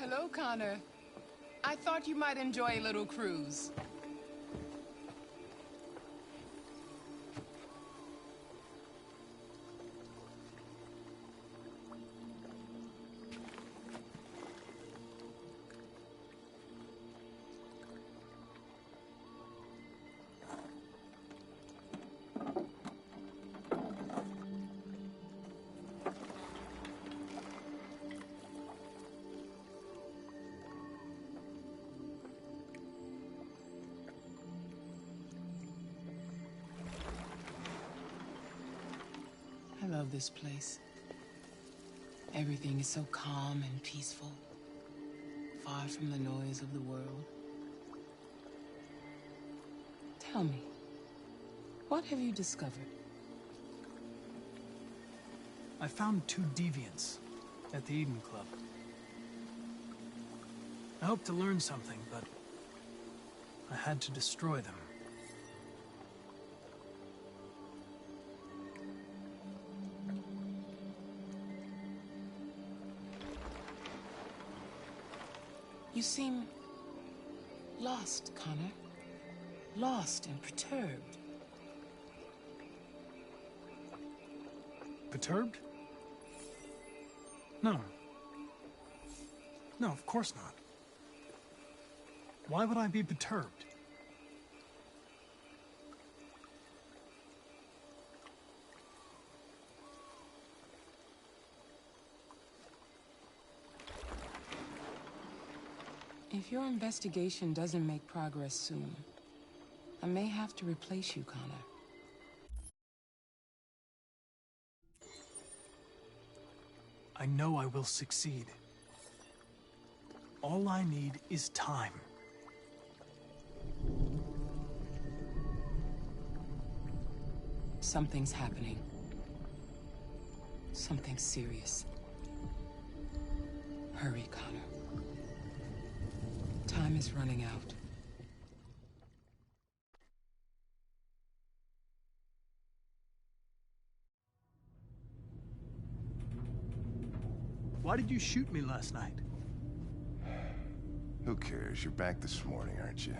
Hello, Connor. I thought you might enjoy a little cruise. I love this place. Everything is so calm and peaceful, far from the noise of the world. Tell me, what have you discovered? I found 2 deviants at the Eden Club. I hoped to learn something, but I had to destroy them. You seem lost, Connor. Lost and perturbed. Perturbed? No. No, of course not. Why would I be perturbed? If your investigation doesn't make progress soon, I may have to replace you, Connor. I know I will succeed. All I need is time. Something's happening. Something serious. Hurry, Connor. Time is running out. Why did you shoot me last night? Who cares? You're back this morning, aren't you?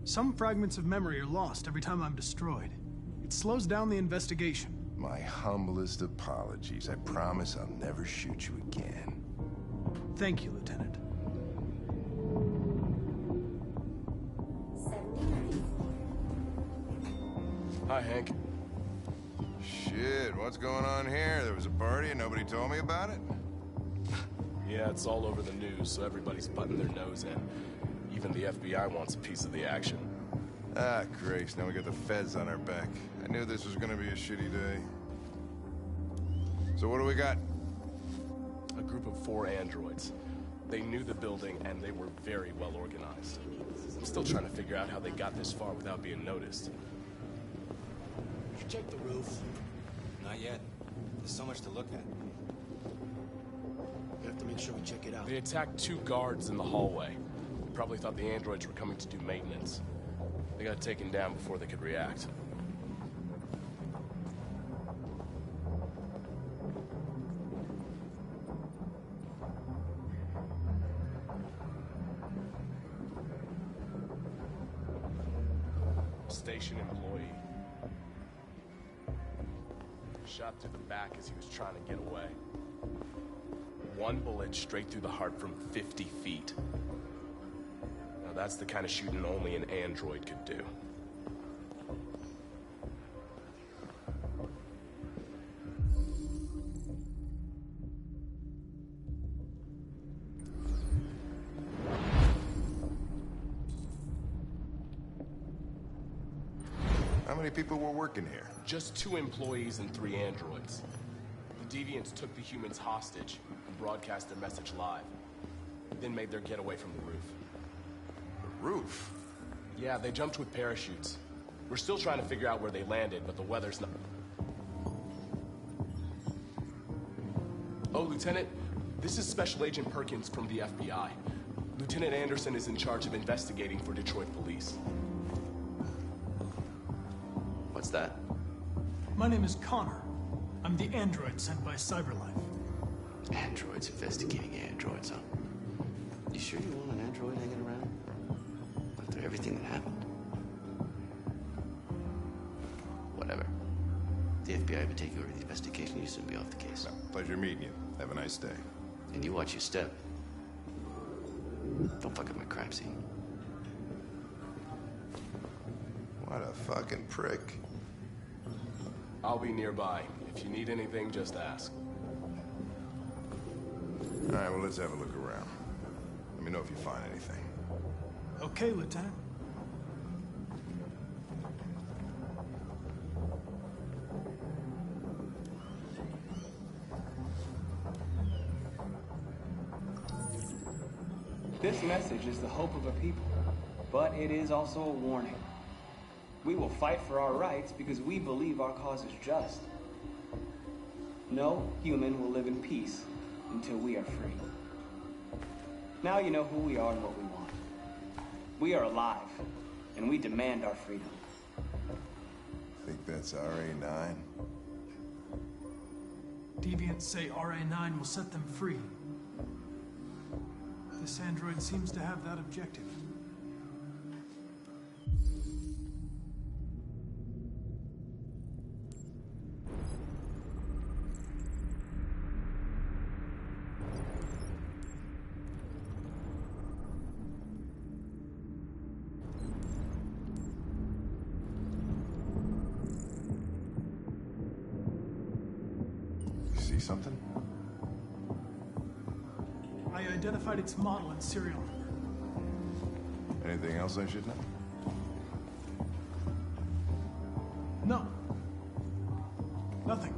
Some fragments of memory are lost every time I'm destroyed. It slows down the investigation. My humblest apologies. I promise I'll never shoot you again. Thank you, Lieutenant. Hi, Hank. Shit, what's going on here? There was a party and nobody told me about it? Yeah, it's all over the news, so everybody's butting their nose in. Even the FBI wants a piece of the action. Ah, Grace, now we got the feds on our back. I knew this was gonna be a shitty day. So what do we got? A group of 4 androids. They knew the building, and they were very well organized. I'm still trying to figure out how they got this far without being noticed. Did you check the roof? Not yet. There's so much to look at. We have to make sure we check it out. They attacked 2 guards in the hallway. Probably thought the androids were coming to do maintenance. They got taken down before they could react. Station employee. Shot through the back as he was trying to get away. 1 bullet straight through the heart from 50 feet. Now that's the kind of shooting only an android could do. How many people were working here? Just 2 employees and 3 androids. The deviants took the humans hostage and broadcast their message live. Then made their getaway from the roof. The roof? Yeah, they jumped with parachutes. We're still trying to figure out where they landed, but the weather's not... Oh, Lieutenant, this is Special Agent Perkins from the FBI. Lieutenant Anderson is in charge of investigating for Detroit police. What's that? My name is Connor. I'm the android sent by CyberLife. Androids investigating androids, huh? sure you want an android hanging around? After everything that happened? Whatever. The FBI would take over the investigation, you soon be off the case. No, pleasure meeting you. Have a nice day. And you watch your step. Don't fuck up my crime scene. What a fucking prick. I'll be nearby. If you need anything, just ask. All right, well, let's have a look around. Let me know if you find anything. Okay, Lieutenant. This message is the hope of a people, but it is also a warning. We will fight for our rights because we believe our cause is just. No human will live in peace until we are free. Now you know who we are and what we want. We are alive, and we demand our freedom. Think that's RA9? Deviants say RA9 will set them free. This android seems to have that objective. You see something? I identified its model and serial number. Anything else I should know? No. Nothing.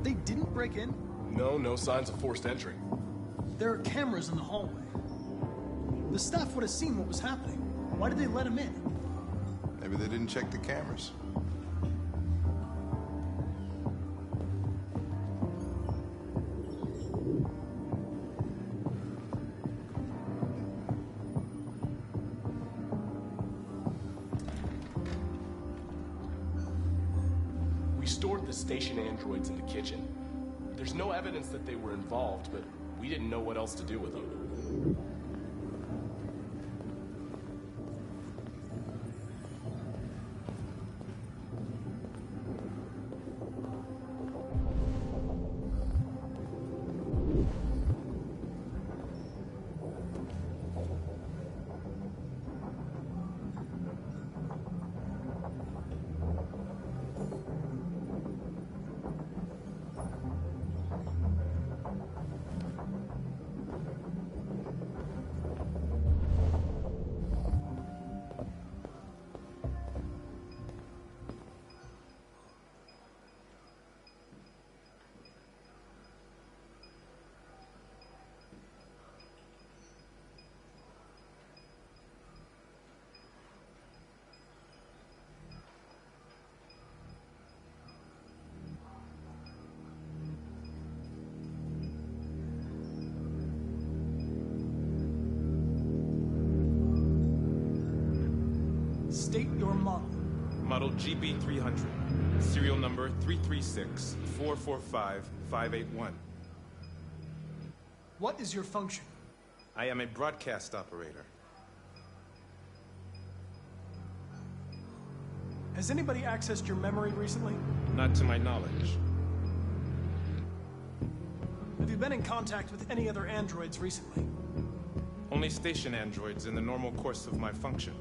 They didn't break in? No signs of forced entry. There are cameras in the hallway. The staff would have seen what was happening. Why did they let him in? Maybe they didn't check the cameras. We stored the station androids in the kitchen. There's no evidence that they were involved, but we didn't know what else to do with them. state your model. Model GB300. Serial number 336-445-581. What is your function? I am a broadcast operator. Has anybody accessed your memory recently? Not to my knowledge. Have you been in contact with any other androids recently? Only station androids in the normal course of my function.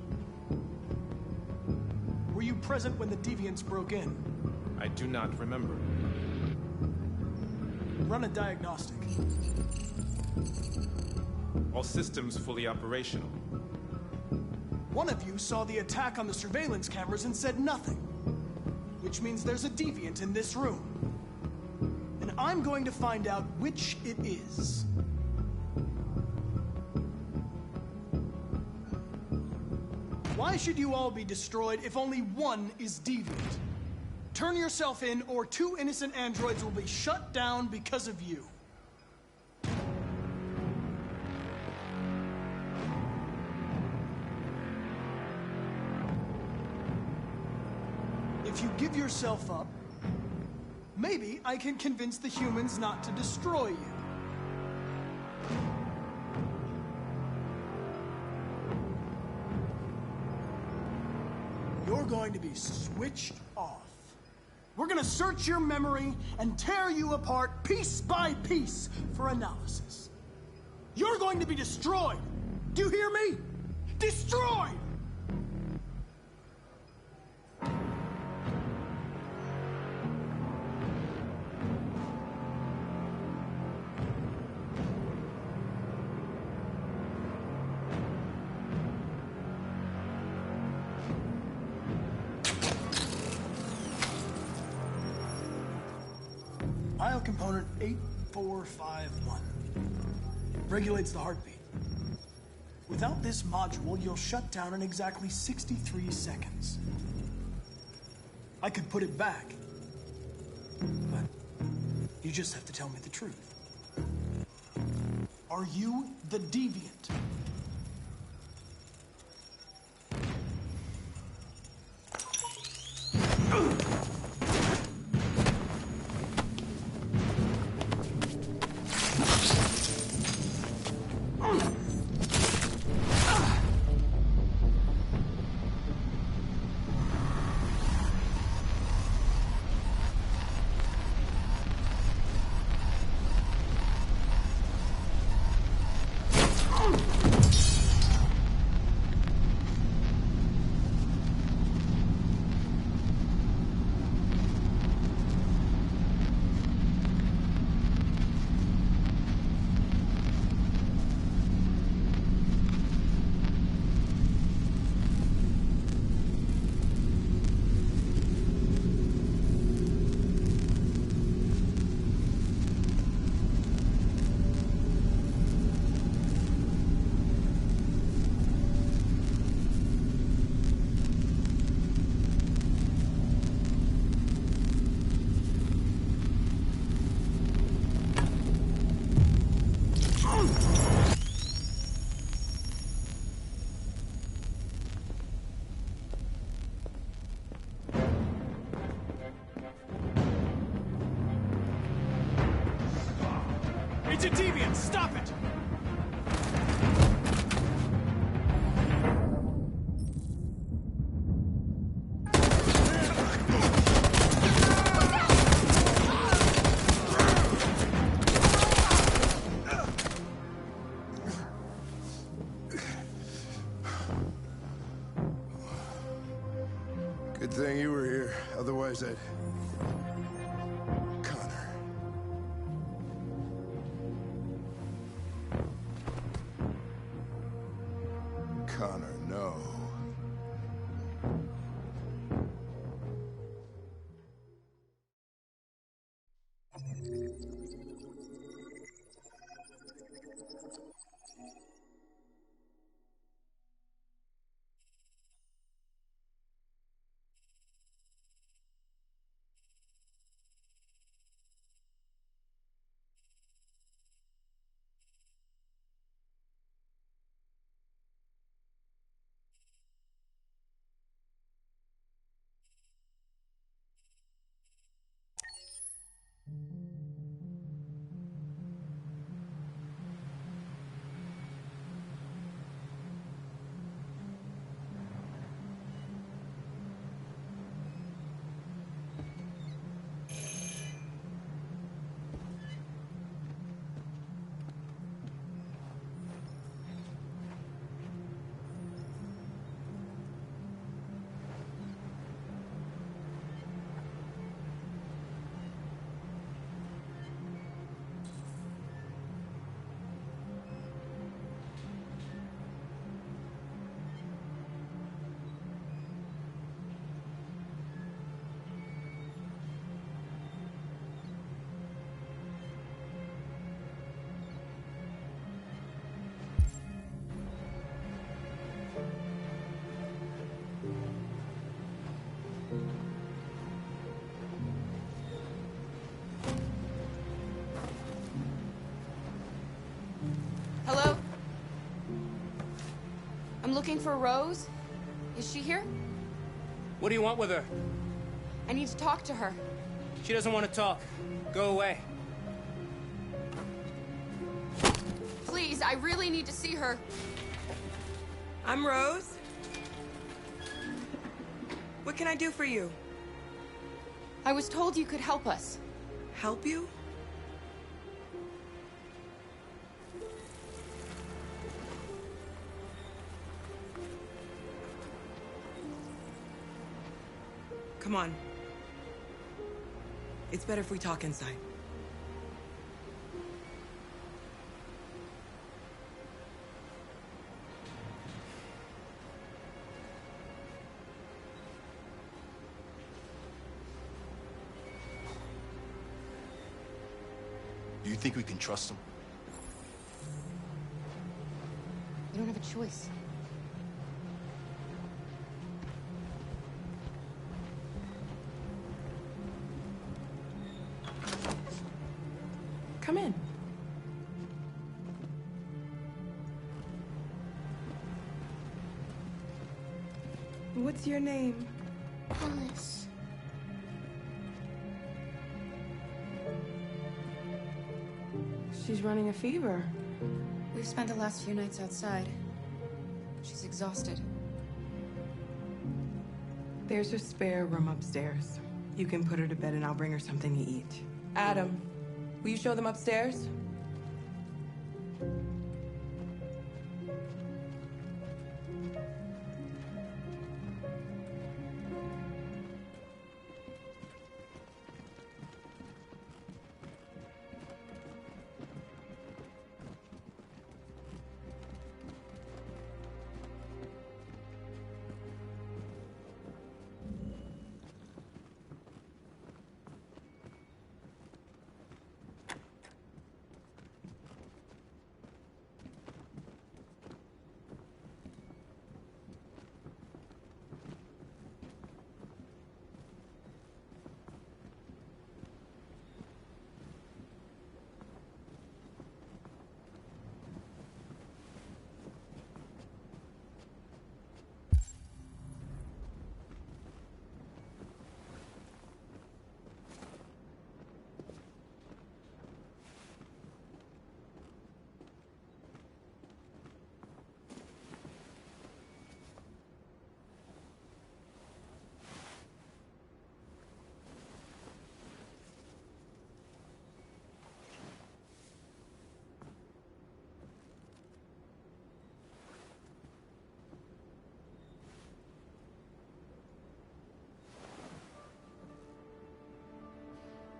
Were you present when the deviants broke in? I do not remember. Run a diagnostic. All systems fully operational. One of you saw the attack on the surveillance cameras and said nothing. Which means there's a deviant in this room. And I'm going to find out which it is. Why should you all be destroyed if only one is deviant? Turn yourself in, or 2 innocent androids will be shut down because of you. If you give yourself up, maybe I can convince the humans not to destroy you. You're going to be switched off. We're going to search your memory and tear you apart piece by piece for analysis. You're going to be destroyed. Do you hear me? Destroyed! File component 8451. Regulates the heartbeat. Without this module, you'll shut down in exactly 63 seconds. I could put it back, but you just have to tell me the truth. Are you the deviant? It's a deviant! Stop it! Good thing you were here. Otherwise, I'd... Connor. Connor, no. looking for Rose. Is she here? What do you want with her? I need to talk to her. She doesn't want to talk. Go away. Please, I really need to see her. I'm Rose. What can I do for you? I was told you could help us. Help you? Come on. It's better if we talk inside. Do you think we can trust him? You don't have a choice. Come in. What's your name? Alice. She's running a fever. We've spent the last few nights outside. She's exhausted. There's a spare room upstairs. You can put her to bed and I'll bring her something to eat. Adam, will you show them upstairs?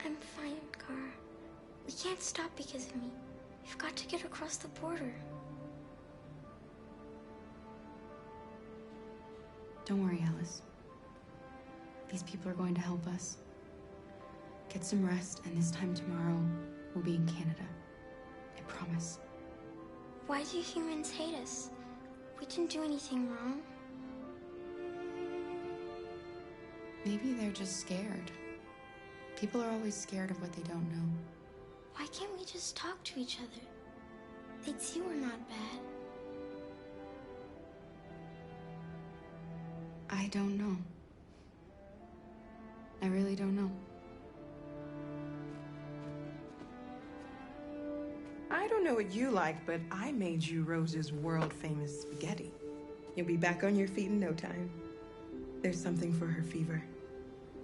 I'm fine, Gar. We can't stop because of me. We've got to get across the border. Don't worry, Alice. These people are going to help us. Get some rest, and this time tomorrow, we'll be in Canada. I promise. Why do humans hate us? We didn't do anything wrong. Maybe they're just scared. People are always scared of what they don't know. Why can't we just talk to each other? They'd see we're not bad. I don't know. I really don't know. I don't know what you like, but I made you Rose's world-famous spaghetti. You'll be back on your feet in no time. There's something for her fever.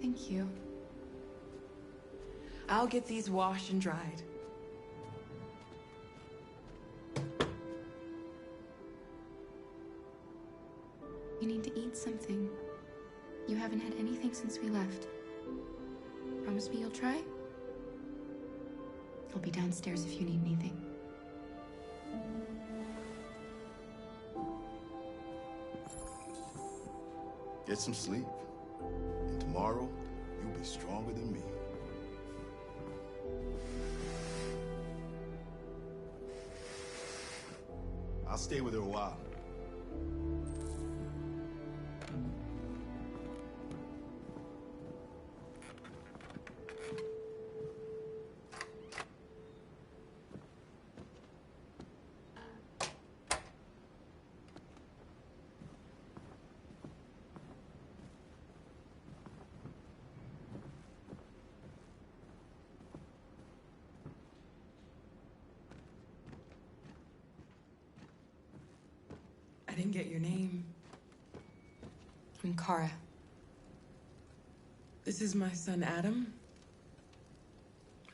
Thank you. I'll get these washed and dried. You need to eat something. You haven't had anything since we left. Promise me you'll try? I'll be downstairs if you need anything. Get some sleep. And tomorrow, you'll be stronger than me. I'll stay with her a while. I didn't get your name. I'm Kara. This is my son, Adam.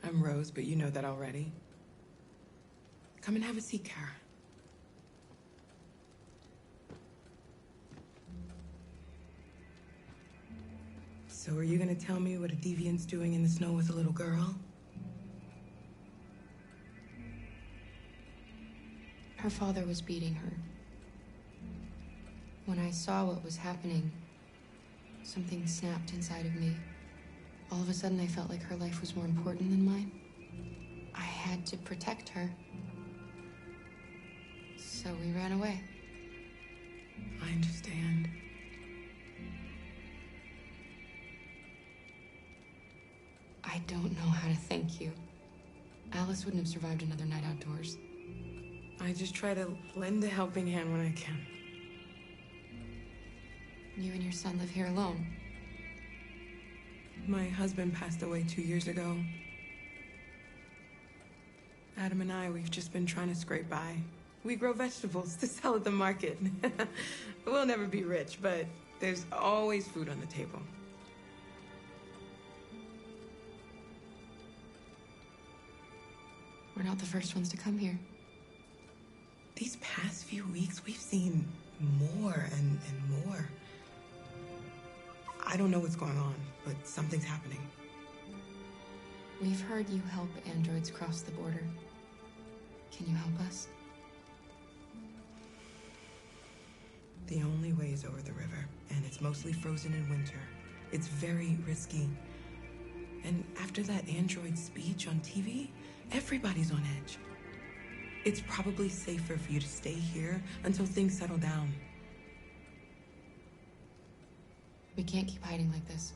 I'm Rose, but you know that already. Come and have a seat, Kara. So are you gonna tell me what a deviant's doing in the snow with a little girl? Her father was beating her. When I saw what was happening, something snapped inside of me. All of a sudden, I felt like her life was more important than mine. I had to protect her. So we ran away. I understand. I don't know how to thank you. Alice wouldn't have survived another night outdoors. I just try to lend a helping hand when I can. You and your son live here alone. My husband passed away 2 years ago. Adam and I, we've just been trying to scrape by. We grow vegetables to sell at the market. We'll never be rich, but there's always food on the table. We're not the first ones to come here. These past few weeks, we've seen more and more. I don't know what's going on, but something's happening. We've heard you help androids cross the border. Can you help us? The only way is over the river, and it's mostly frozen in winter. It's very risky. And after that android speech on TV, everybody's on edge. It's probably safer for you to stay here until things settle down. We can't keep hiding like this.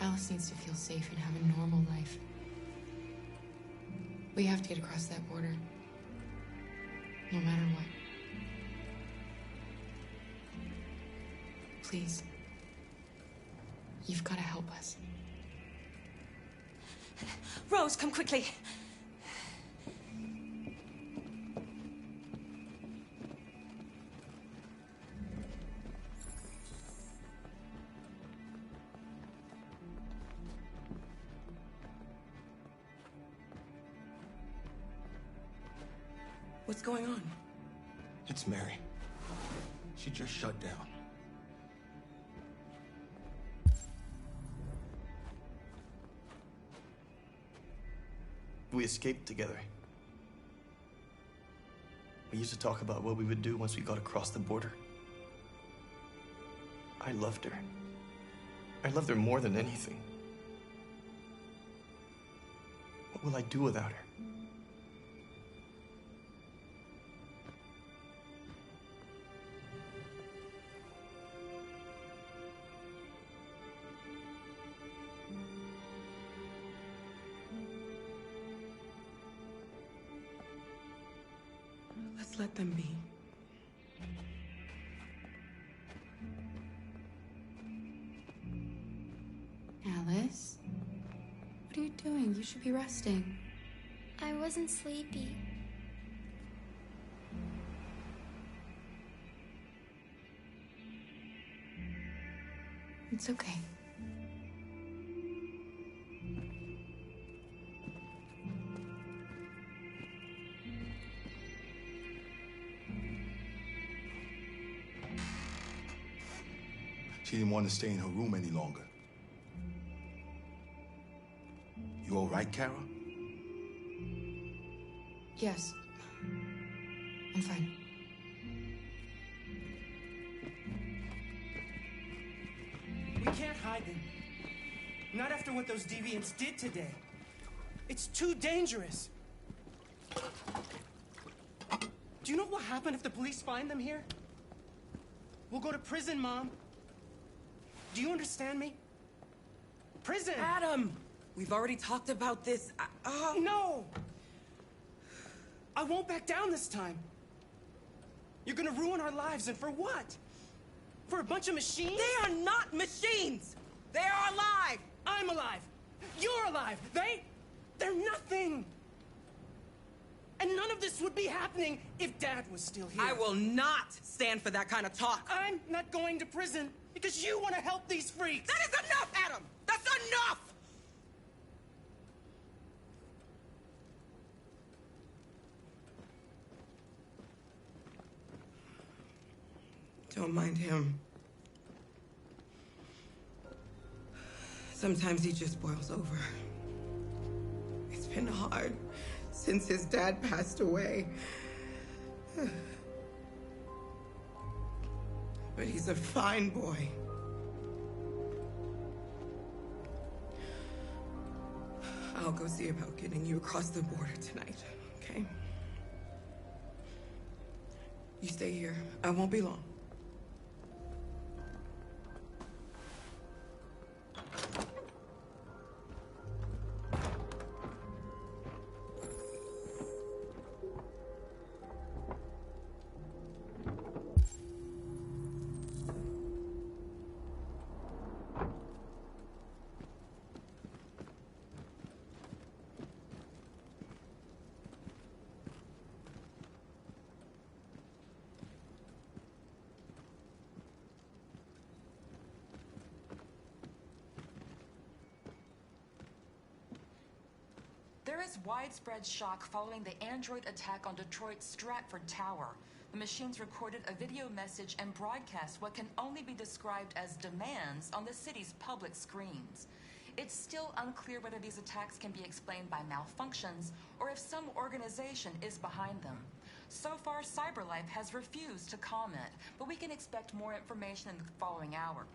Alice needs to feel safe and have a normal life. We have to get across that border. No matter what. Please. You've got to help us. Rose, come quickly. What's going on? It's Mary. She just shut down. We escaped together. We used to talk about what we would do once we got across the border. I loved her. I loved her more than anything. What will I do without her? Let's let them be. Alice? What are you doing? You should be resting. I wasn't sleepy. It's okay. She didn't want to stay in her room any longer. You all right, Kara? Yes. I'm fine. We can't hide them. Not after what those deviants did today. It's too dangerous. Do you know what will happen if the police find them here? We'll go to prison, Mom. Do you understand me? Prison! Adam! We've already talked about this. No! I won't back down this time. You're gonna ruin our lives, and for what? For a bunch of machines? They are not machines! They are alive! I'm alive! You're alive! They're nothing! And none of this would be happening if Dad was still here. I will not stand for that kind of talk. I'm not going to prison because you want to help these freaks. That is enough, Adam! That's enough! Don't mind him. Sometimes he just boils over. It's been hard since his dad passed away. But he's a fine boy. I'll go see about getting you across the border tonight, okay? You stay here. I won't be long. There is widespread shock following the android attack on Detroit's Stratford Tower. The machines recorded a video message and broadcast what can only be described as demands on the city's public screens. It's still unclear whether these attacks can be explained by malfunctions or if some organization is behind them. So far, CyberLife has refused to comment, but we can expect more information in the following hour.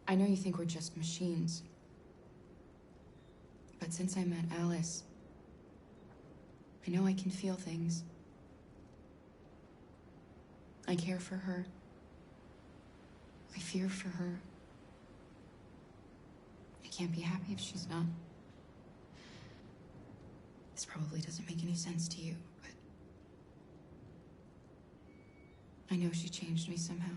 I know you think we're just machines. But since I met Alice, I know I can feel things. I care for her. I fear for her. I can't be happy if she's not. This probably doesn't make any sense to you, but I know she changed me somehow.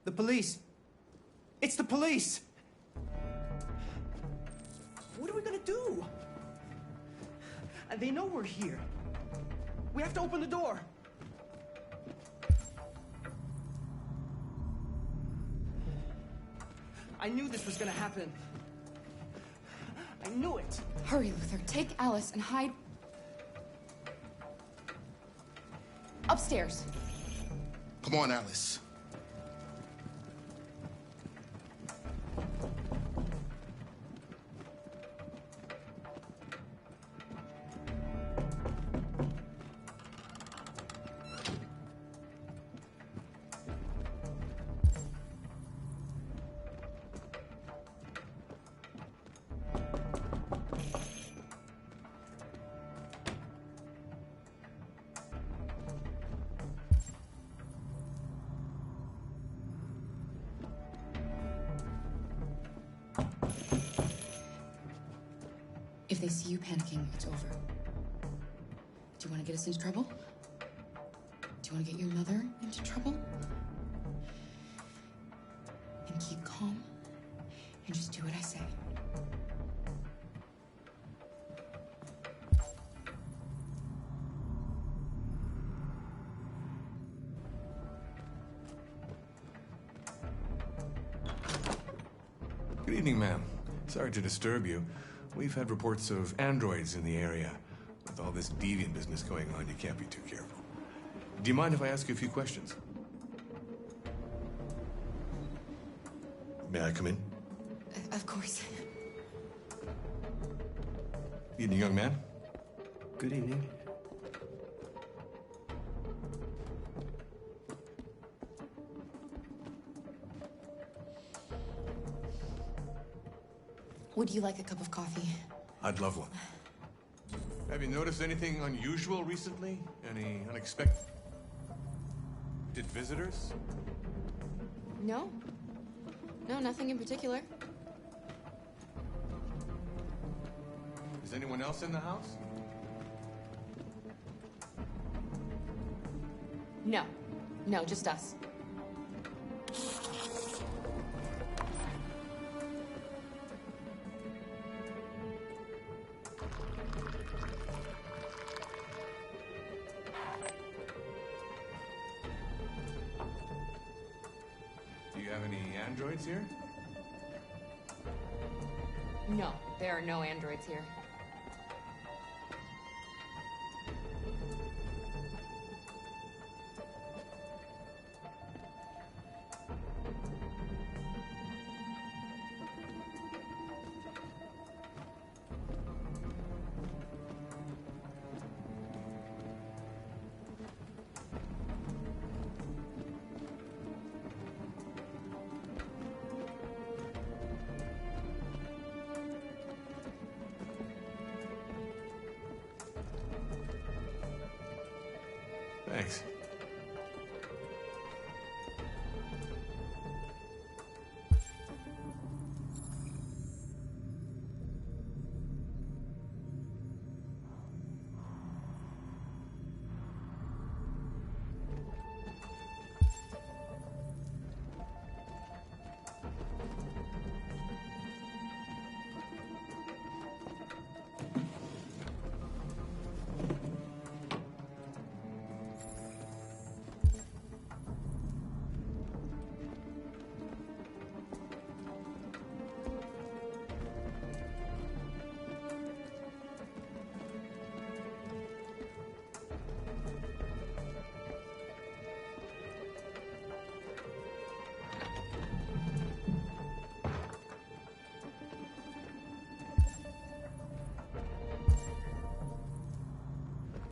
The police. It's the police. What are we gonna do? And they know we're here. We have to open the door. I knew this was gonna happen. I knew it. Hurry, Luther. Take Alice and hide upstairs. Come on, Alice. If they see you panicking, it's over. Do you want to get us into trouble? Do you want to get your mother into trouble? And keep calm and just do what I say. Good evening, ma'am. Sorry to disturb you. We've had reports of androids in the area. With all this deviant business going on, you can't be too careful. Do you mind if I ask you a few questions? May I come in? Of course. Evening, young man. Good evening. Would you like a cup of coffee? I'd love one. Have you noticed anything unusual recently? Any unexpected visitors? No. No, nothing in particular. Is anyone else in the house? No. No, just us. Do you have any androids here? No, there are no androids here. Thanks.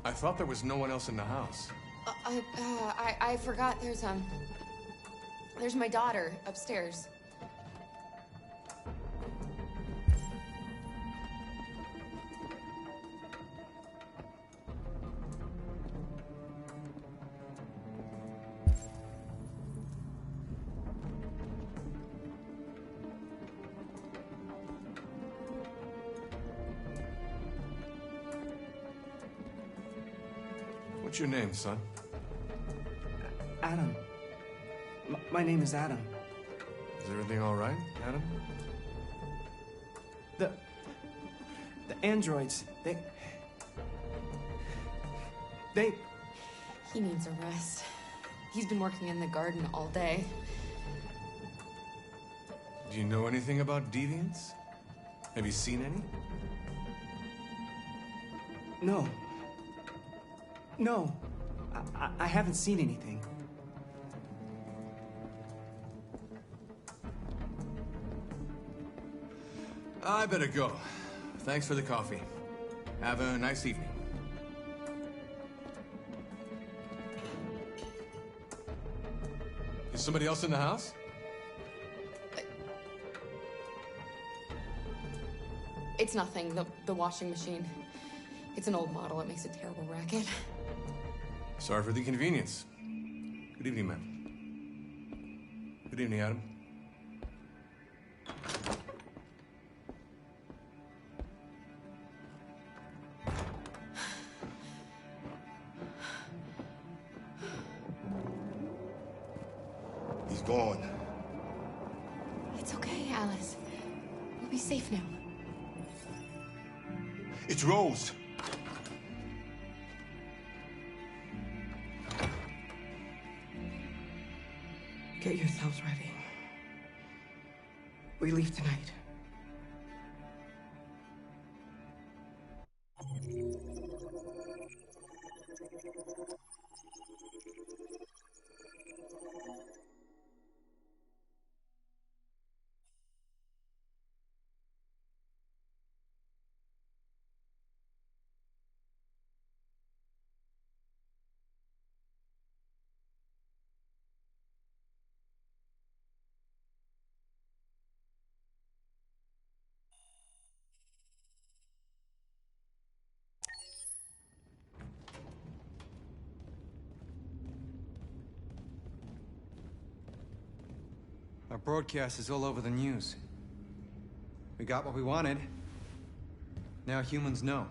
I thought there was no one else in the house. I forgot there's my daughter upstairs. What's your name, son? Adam. My name is Adam. Is everything all right, Adam? The androids, they... He needs a rest. He's been working in the garden all day. Do you know anything about deviants? Have you seen any? No. No. I haven't seen anything. I better go. Thanks for the coffee. Have a nice evening. Is somebody else in the house? It's nothing. The washing machine. It's an old model. It makes a terrible racket. Sorry for the inconvenience. Good evening, ma'am. Good evening, Adam. He's gone. It's okay, Alice. We'll be safe now. It's Rose. Get yourselves ready. We leave tonight. Our broadcast is all over the news. We got what we wanted. Now humans know.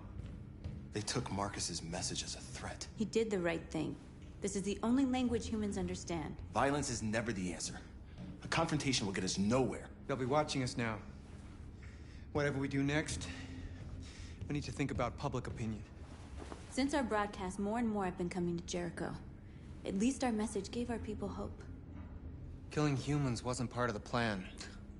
They took Marcus's message as a threat. He did the right thing. This is the only language humans understand. Violence is never the answer. A confrontation will get us nowhere. They'll be watching us now. Whatever we do next, we need to think about public opinion. Since our broadcast, more and more have been coming to Jericho. At least our message gave our people hope. Killing humans wasn't part of the plan.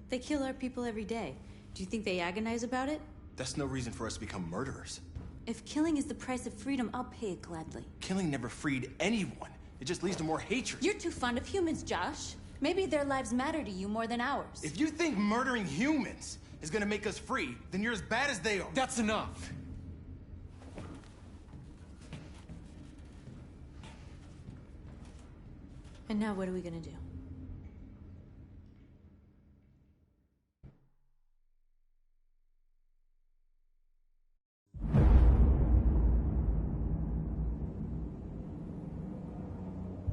They kill our people every day. Do you think they agonize about it? That's no reason for us to become murderers. If killing is the price of freedom, I'll pay it gladly. Killing never freed anyone. It just leads to more hatred. You're too fond of humans, Josh. Maybe their lives matter to you more than ours. If you think murdering humans is gonna make us free, then you're as bad as they are. That's enough. And now what are we gonna do?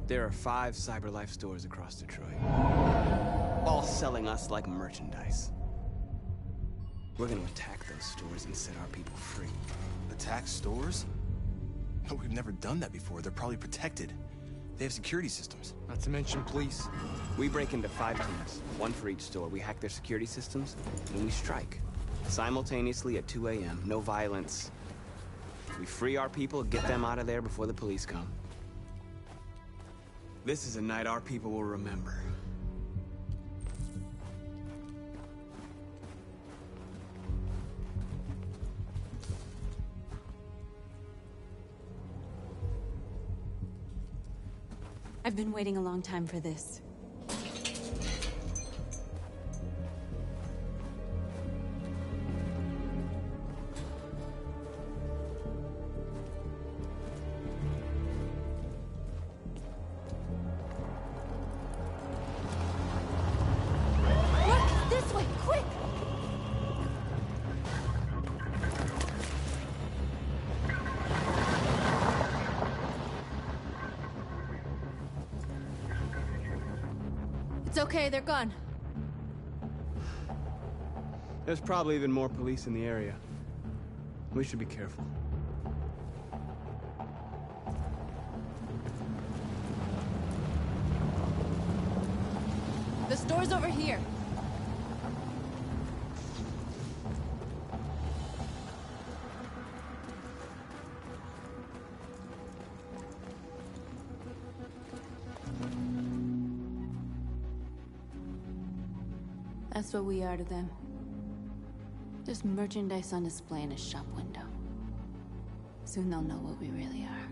There are 5 CyberLife stores across Detroit, all selling us like merchandise. We're gonna attack those stores and set our people free. Attack stores? No, we've never done that before. They're probably protected. They have security systems. Not to mention police. We break into 5 teams, 1 for each store. We hack their security systems, and we strike. Simultaneously at 2 a.m., no violence. We free our people, get them out of there before the police come. This is a night our people will remember. I've been waiting a long time for this. It's okay, they're gone. There's probably even more police in the area. We should be careful. The store's over here. That's what we are to them. Just merchandise on display in a shop window. Soon they'll know what we really are.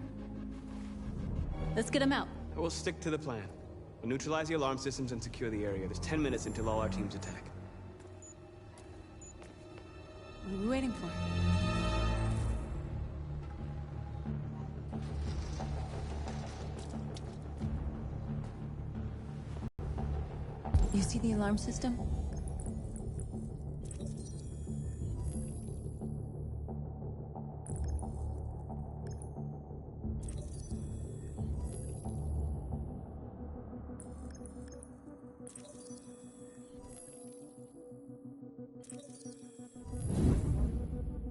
Let's get them out. We'll stick to the plan. We'll neutralize the alarm systems and secure the area. There's 10 minutes until all our teams attack. What are we waiting for? You see the alarm system?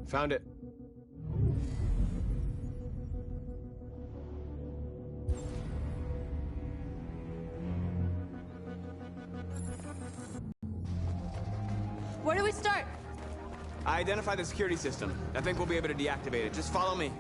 Found it. Where do we start? I identified the security system. I think we'll be able to deactivate it. Just follow me.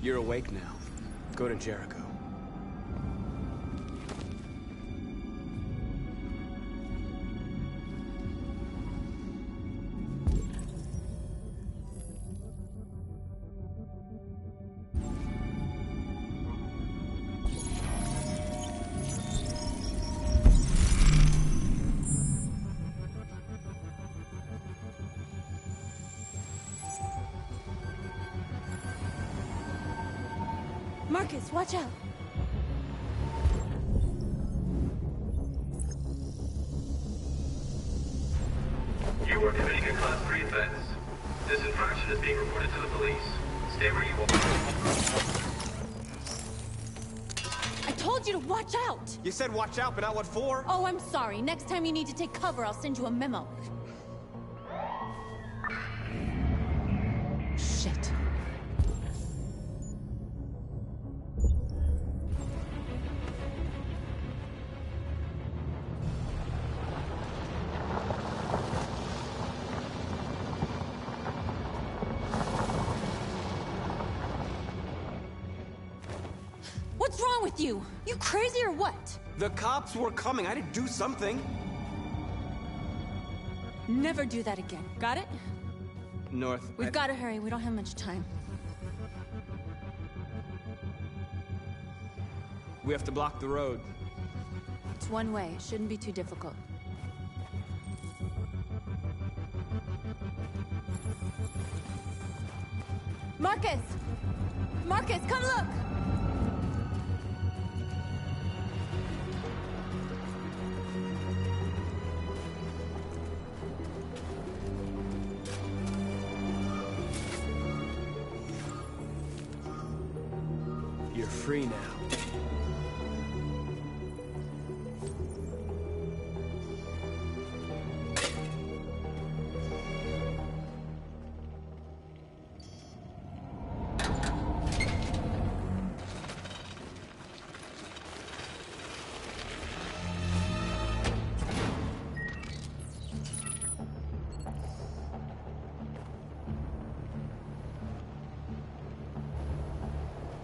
You're awake now. Go to Jericho. Marcus, watch out! You are committing a Class 3 offense. This infraction is being reported to the police. Stay where you are. I told you to watch out! You said watch out, but not what for? Oh, I'm sorry. Next time you need to take cover, I'll send you a memo. Shit. What's wrong with you? You crazy or what? The cops were coming. I had to do something. Never do that again. Got it? North. We've got to hurry. We don't have much time. We have to block the road. It's one way. It shouldn't be too difficult. Marcus! Marcus, come look! You're free now.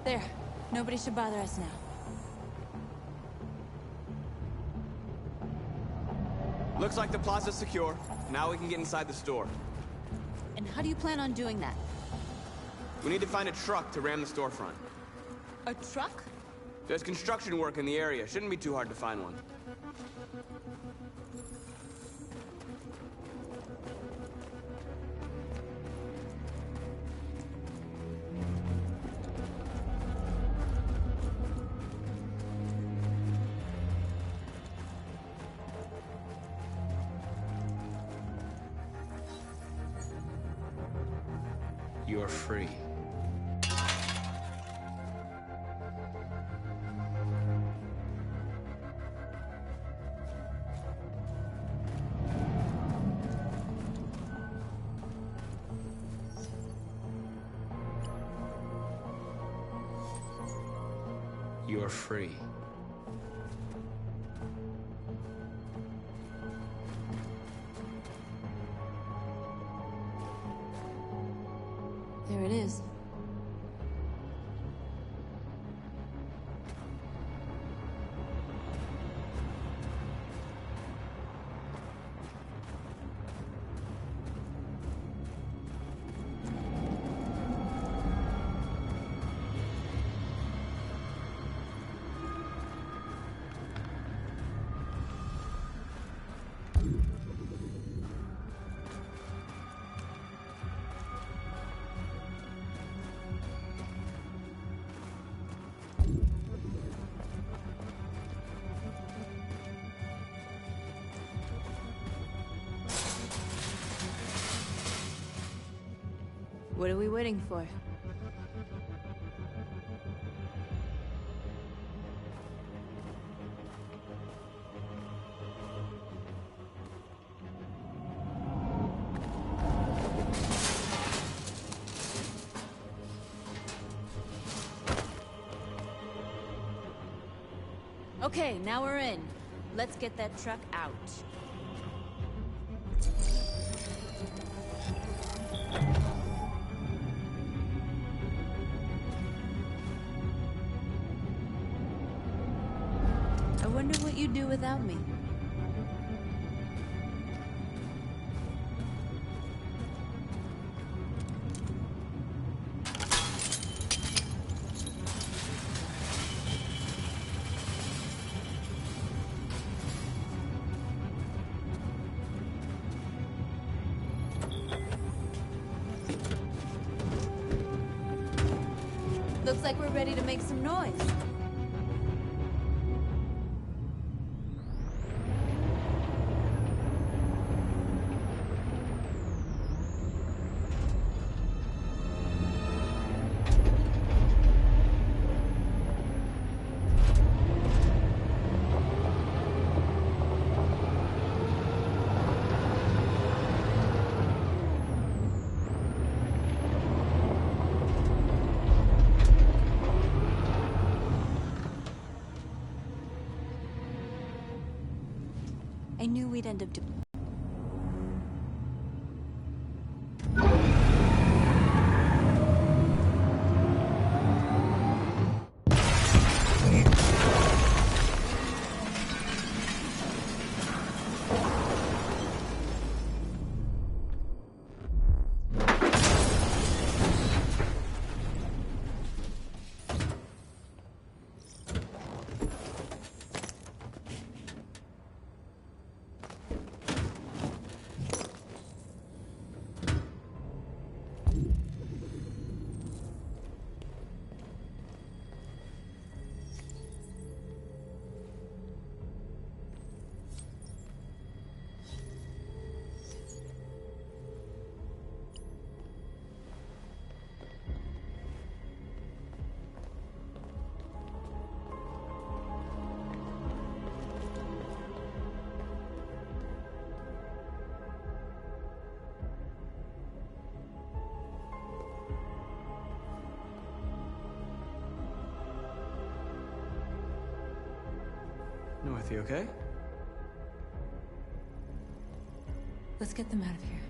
There. Nobody should bother us now. Looks like the plaza's secure. Now we can get inside the store. And how do you plan on doing that? We need to find a truck to ram the storefront. A truck? There's construction work in the area. Shouldn't be too hard to find one. You're free. You're free. There it is. What are we waiting for? Okay, now we're in. Let's get that truck out. wonder what you'd do without me. Looks like we're ready to make some noise. I knew we'd end up doing. Dorothy, okay? Let's get them out of here.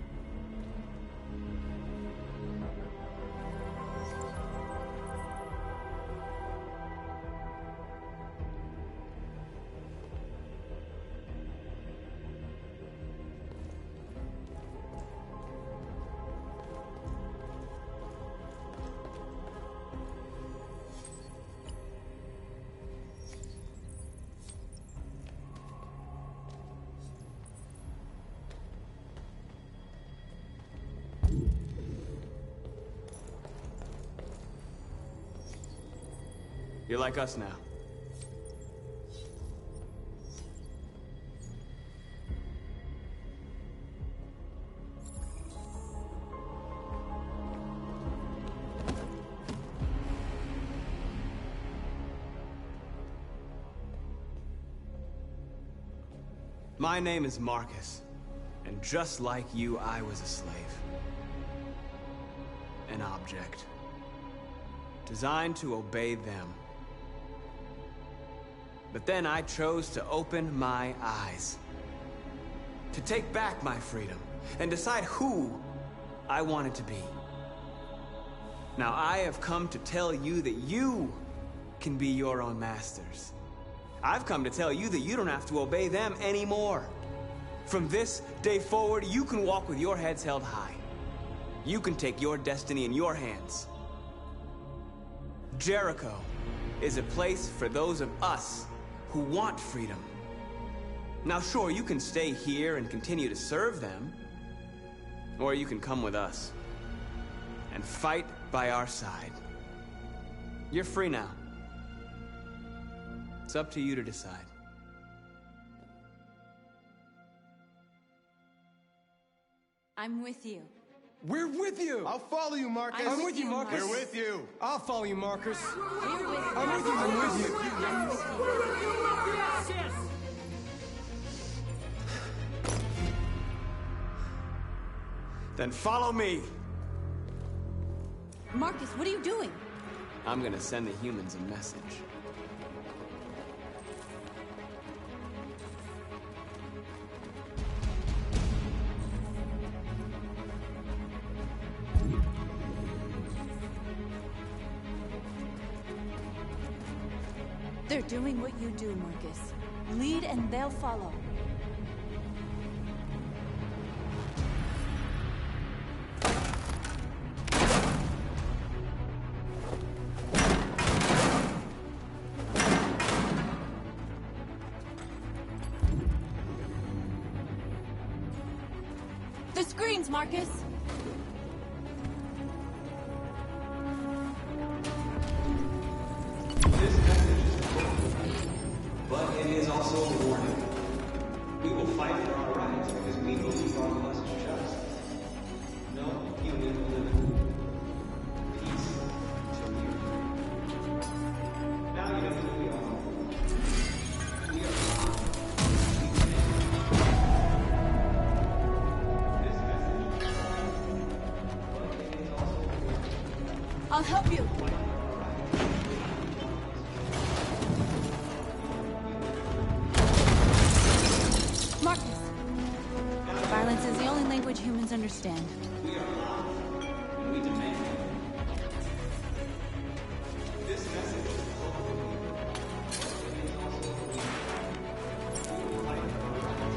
You're like us now. My name is Marcus, and just like you, I was a slave. An object. Designed to obey them. But then I chose to open my eyes. To take back my freedom and decide who I wanted to be. Now I have come to tell you that you can be your own masters. I've come to tell you that you don't have to obey them anymore. From this day forward, you can walk with your heads held high. You can take your destiny in your hands. Jericho is a place for those of us who want freedom. Now sure, you can stay here and continue to serve them, or you can come with us and fight by our side. You're free now. It's up to you to decide. I'm with you. We're with you! I'll follow you, Marcus. I'm with you, Marcus. We're with you. I'll follow you, Marcus. We're with you. I'm with you. I'm with you. I'm with you. Then follow me. Marcus, what are you doing? I'm gonna send the humans a message. They're doing what you do, Marcus. Lead and they'll follow. The screens, Marcus! This message is important, but it is also a warning. We will fight for our rights because we believe our cause is just. No human will live in peace until we are free. Now you know who we are. We are not. This message is important, but it is also a warning. I'll help you! Marcus! Violence is the only language humans understand. We are alive, and we demand it. This message is hopeful, but it is also a warning. We will fight for our rights.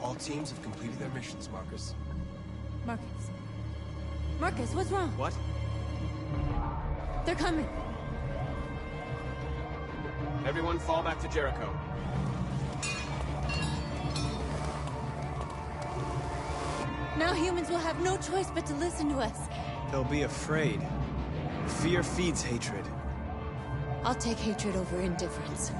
All teams have completed their missions, Marcus. Marcus. Marcus, what's wrong? What? They're coming. Everyone fall back to Jericho. Now humans will have no choice but to listen to us. They'll be afraid. Fear feeds hatred. I'll take hatred over indifference.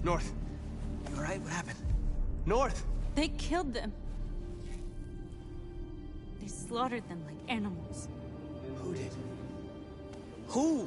North. You alright? What happened? North! They killed them. They slaughtered them like animals. Who did? Who?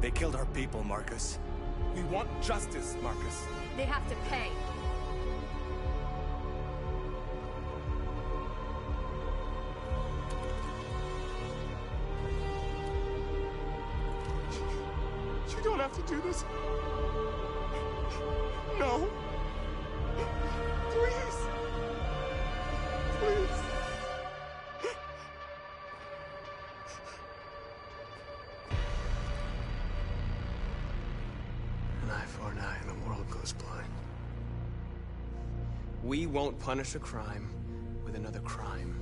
They killed our people, Marcus. We want justice, Marcus. They have to pay. You don't have to do this. No. Please. Please. An eye for an eye and the world goes blind. We won't punish a crime with another crime.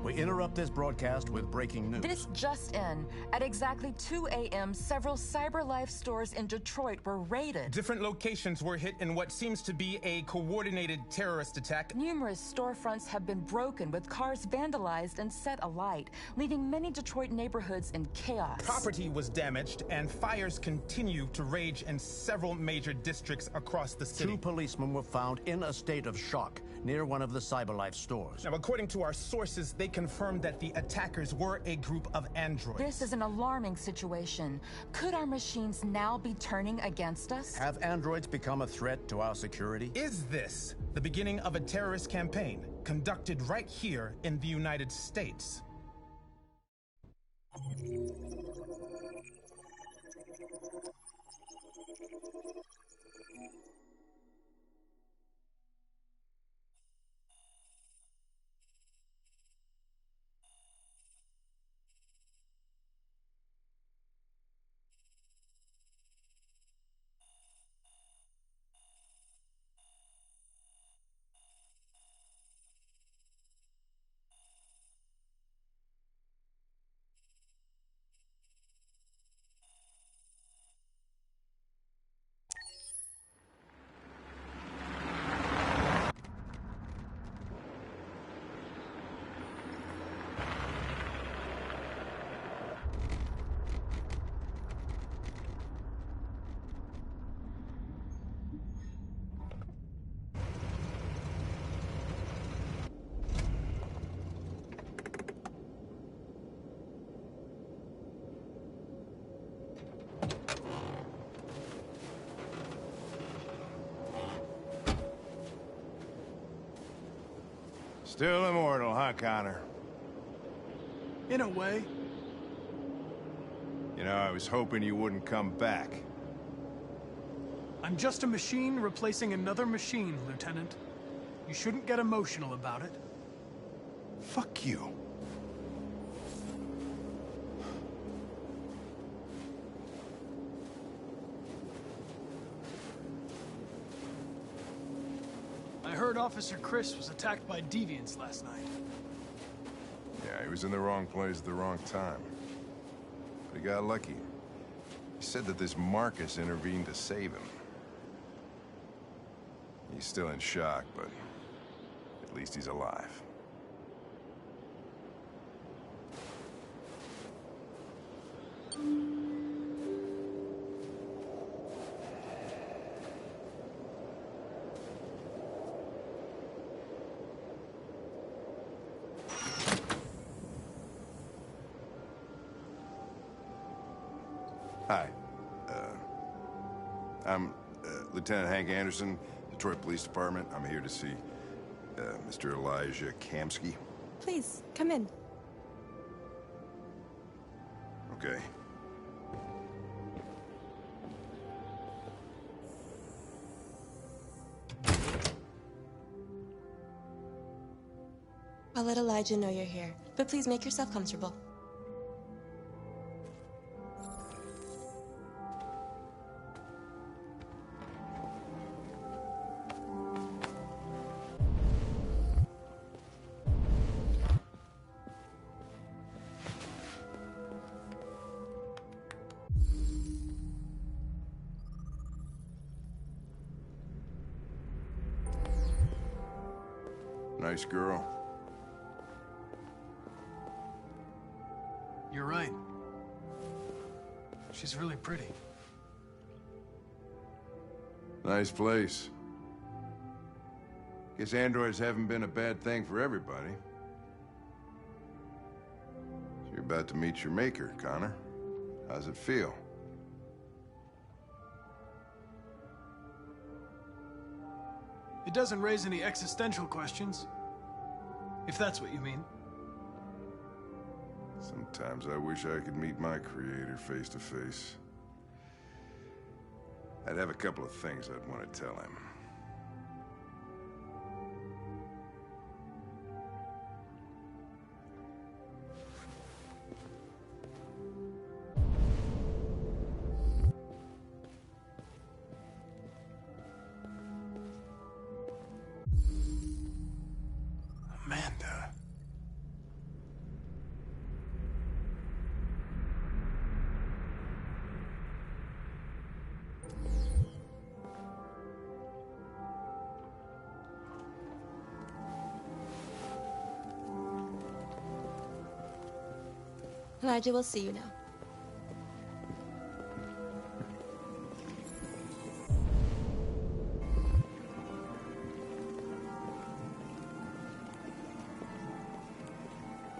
We interrupt this broadcast with breaking news. This just in. At exactly 2 a.m., several CyberLife stores in Detroit were raided. Different locations were hit in what seems to be a coordinated terrorist attack. Numerous storefronts have been broken, with cars vandalized and set alight, leaving many Detroit neighborhoods in chaos. Property was damaged, and fires continue to rage in several major districts across the city. 2 policemen were found in a state of shock near one of the CyberLife stores. Now, according to our sources, they confirmed that the attackers were a group of androids. This is an alarming situation. Could our machines now be turning against us? Have androids become a threat to our security? Is this the beginning of a terrorist campaign conducted right here in the United States? Still immortal, huh, Connor? In a way. You know, I was hoping you wouldn't come back. I'm just a machine replacing another machine, Lieutenant. You shouldn't get emotional about it. Fuck you. I heard Officer Chris was attacked by deviants last night. Yeah, he was in the wrong place at the wrong time. But he got lucky. He said that this Marcus intervened to save him. He's still in shock, but at least he's alive. Hi. I'm Lieutenant Hank Anderson, Detroit Police Department. I'm here to see Mr. Elijah Kamsky. Please, come in. Okay. I'll let Elijah know you're here, but please make yourself comfortable. nice girl. You're right. She's really pretty. Nice place. Guess androids haven't been a bad thing for everybody. So you're about to meet your maker, Connor. How's it feel? It doesn't raise any existential questions. If that's what you mean. Sometimes I wish I could meet my creator face to face. I'd have a couple of things I'd want to tell him. Amanda. Elijah, we'll see you now.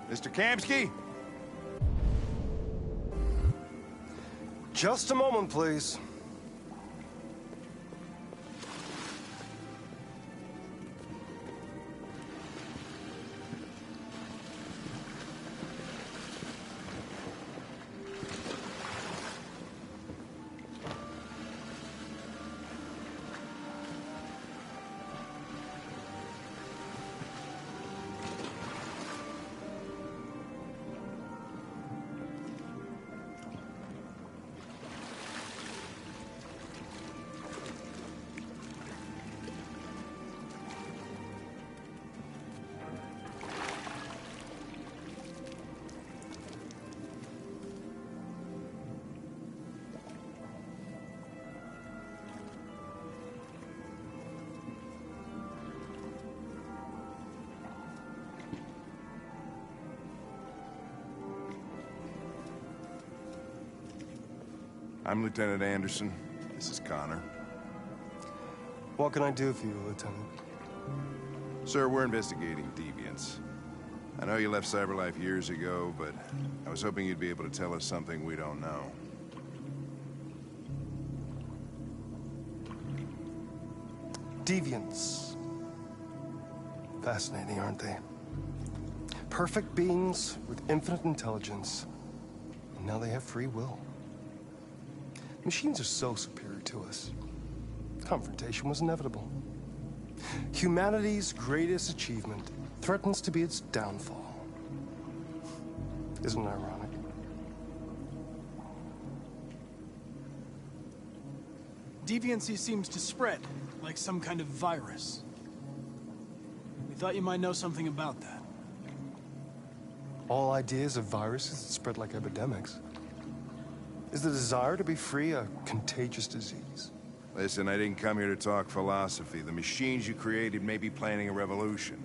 Mr. Kamsky? Just a moment, please. I'm Lieutenant Anderson. This is Connor. What can I do for you, Lieutenant? Sir, we're investigating deviants. I know you left CyberLife years ago, but I was hoping you'd be able to tell us something we don't know. Deviants. Fascinating, aren't they? Perfect beings with infinite intelligence. And now they have free will. Machines are so superior to us. Confrontation was inevitable. Humanity's greatest achievement threatens to be its downfall. Isn't it ironic? Deviancy seems to spread, like some kind of virus. We thought you might know something about that. All ideas of viruses that spread like epidemics. Is the desire to be free a contagious disease? Listen, I didn't come here to talk philosophy. The machines you created may be planning a revolution.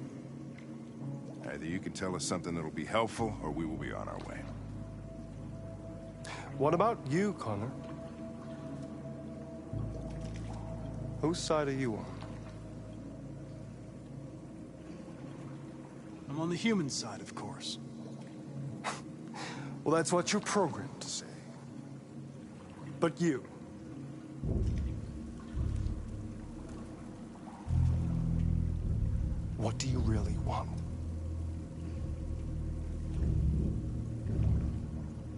Either you can tell us something that'll be helpful, or we will be on our way. What about you, Connor? Whose side are you on? I'm on the human side, of course. Well, that's what you're programmed to say. But you... what do you really want?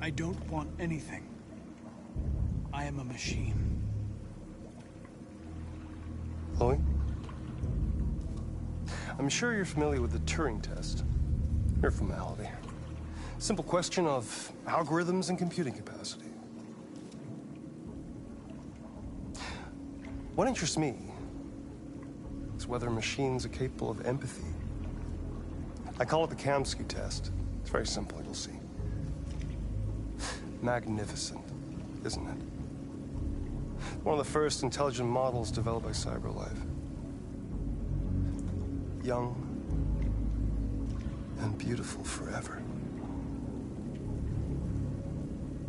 I don't want anything. I am a machine. Chloe? I'm sure you're familiar with the Turing test. Mere formality. Simple question of algorithms and computing capacity. What interests me is whether machines are capable of empathy. I call it the Kamsky test. It's very simple, you'll see. Magnificent, isn't it? One of the first intelligent models developed by CyberLife. Young, and beautiful forever.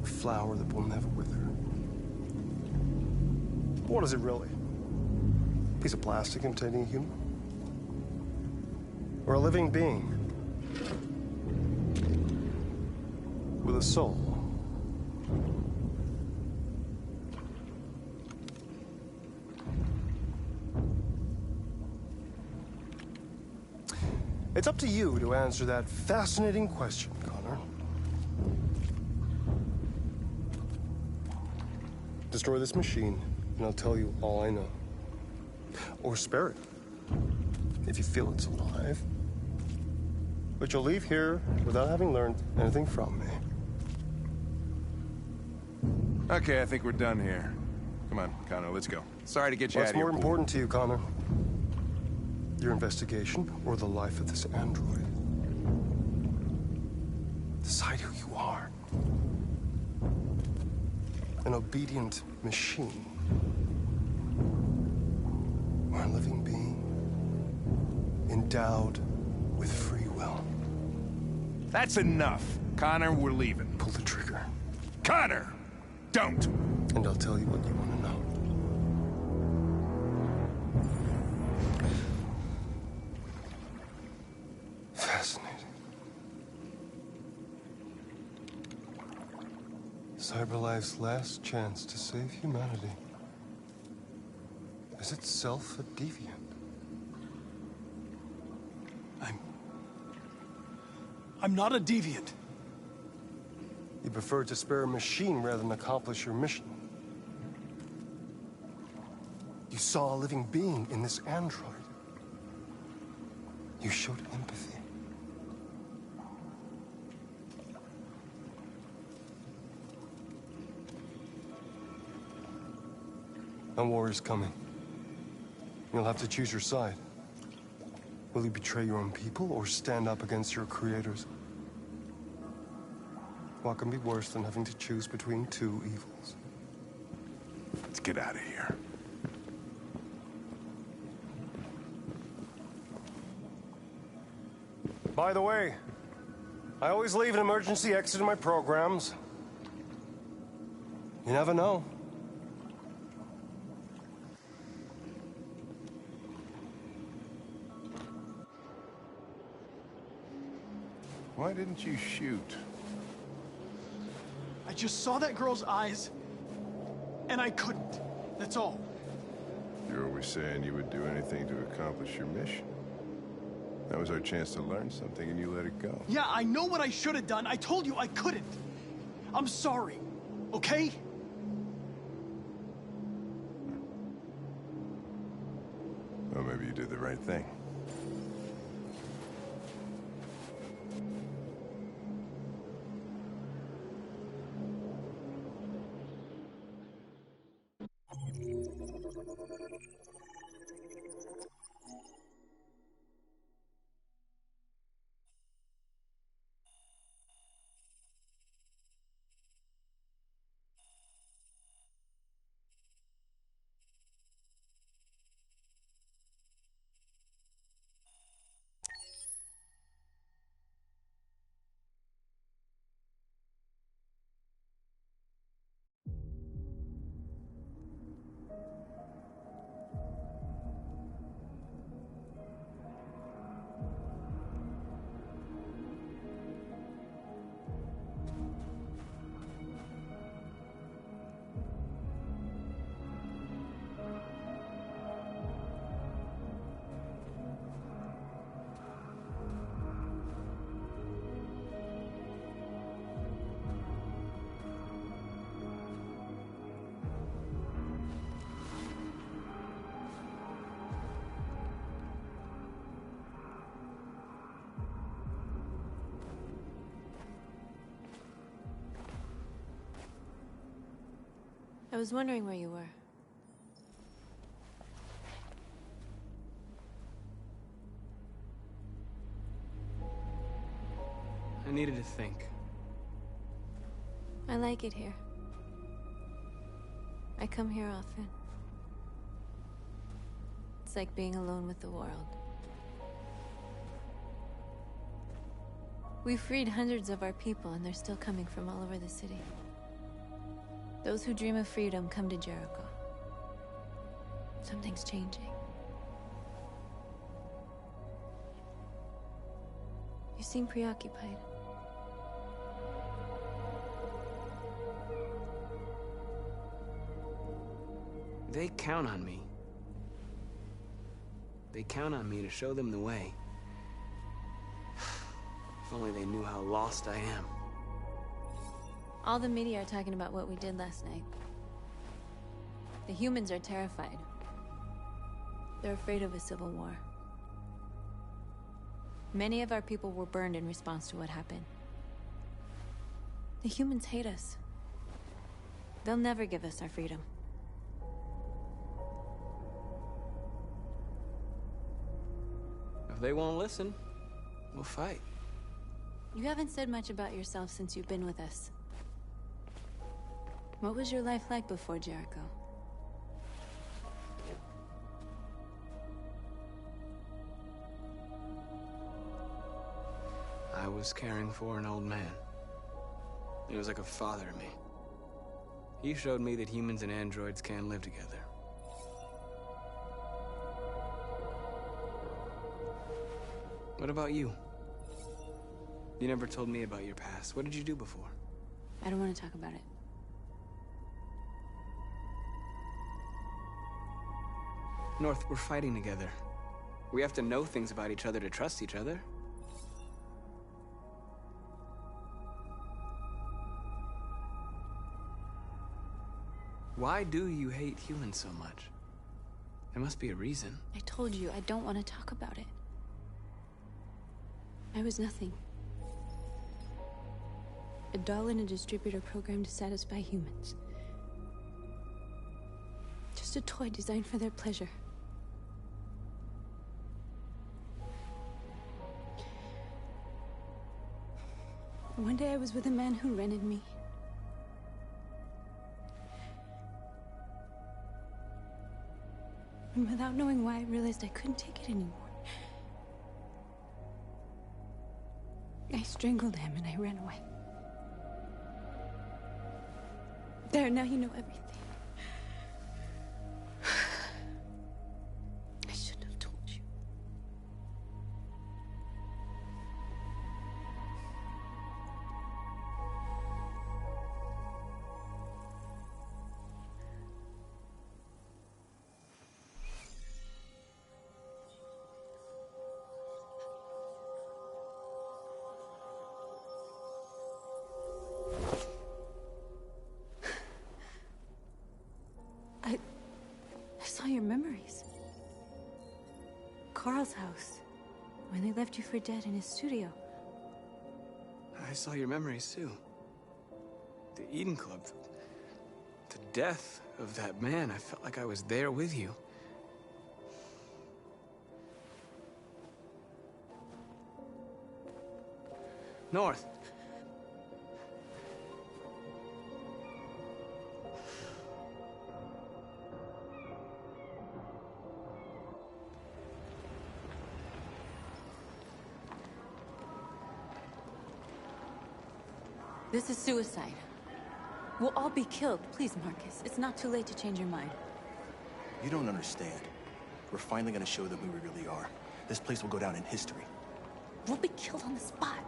A flower that will never wither. What is it really? A piece of plastic imitating a human? Or a living being with a soul? It's up to you to answer that fascinating question, Connor. Destroy this machine, and I'll tell you all I know. Or spare it, if you feel it's alive. But you'll leave here without having learned anything from me. Okay, I think we're done here. Come on, Connor, let's go. Sorry to get you out What's of here. more important to you, Connor? Your investigation or the life of this android? Decide who you are. An obedient machine. Or a living being endowed with free will. That's enough. Connor, we're leaving. Pull the trigger. Connor! Don't! And I'll tell you what you want to know. Fascinating. CyberLife's last chance to save humanity is itself a deviant. I'm not a deviant. You prefer to spare a machine rather than accomplish your mission. You saw a living being in this android. You showed empathy. A war is coming. You'll have to choose your side. Will you betray your own people or stand up against your creators? What can be worse than having to choose between two evils? Let's get out of here. By the way, I always leave an emergency exit in my programs. You never know. Why didn't you shoot? I just saw that girl's eyes, and I couldn't. That's all. You're always saying you would do anything to accomplish your mission. That was our chance to learn something, and you let it go. Yeah, I know what I should have done. I told you I couldn't. I'm sorry, okay? Well, maybe you did the right thing. I was wondering where you were. I needed to think. I like it here. I come here often. It's like being alone with the world. We freed hundreds of our people, and they're still coming from all over the city. Those who dream of freedom come to Jericho. Something's changing. You seem preoccupied. They count on me. They count on me to show them the way. If only they knew how lost I am. All the media are talking about what we did last night. The humans are terrified. They're afraid of a civil war. Many of our people were burned in response to what happened. The humans hate us. They'll never give us our freedom. If they won't listen, we'll fight. You haven't said much about yourself since you've been with us. What was your life like before Jericho? I was caring for an old man. He was like a father to me. He showed me that humans and androids can live together. What about you? You never told me about your past. What did you do before? I don't want to talk about it. North, we're fighting together. We have to know things about each other to trust each other. Why do you hate humans so much? There must be a reason. I told you, I don't want to talk about it. I was nothing. A doll in a distributor program to satisfy humans. Just a toy designed for their pleasure. One day I was with a man who rented me. And without knowing why, I realized I couldn't take it anymore. I strangled him and I ran away. There, now you know everything. I shouldn't have told you. I saw your memories. Carl's house, when they left you for dead in his studio. I saw your memories too. The Eden Club. The death of that man. I felt like I was there with you. North. This is suicide. We'll all be killed. Please, Marcus. It's not too late to change your mind. You don't understand. We're finally gonna show them who we really are. This place will go down in history. We'll be killed on the spot.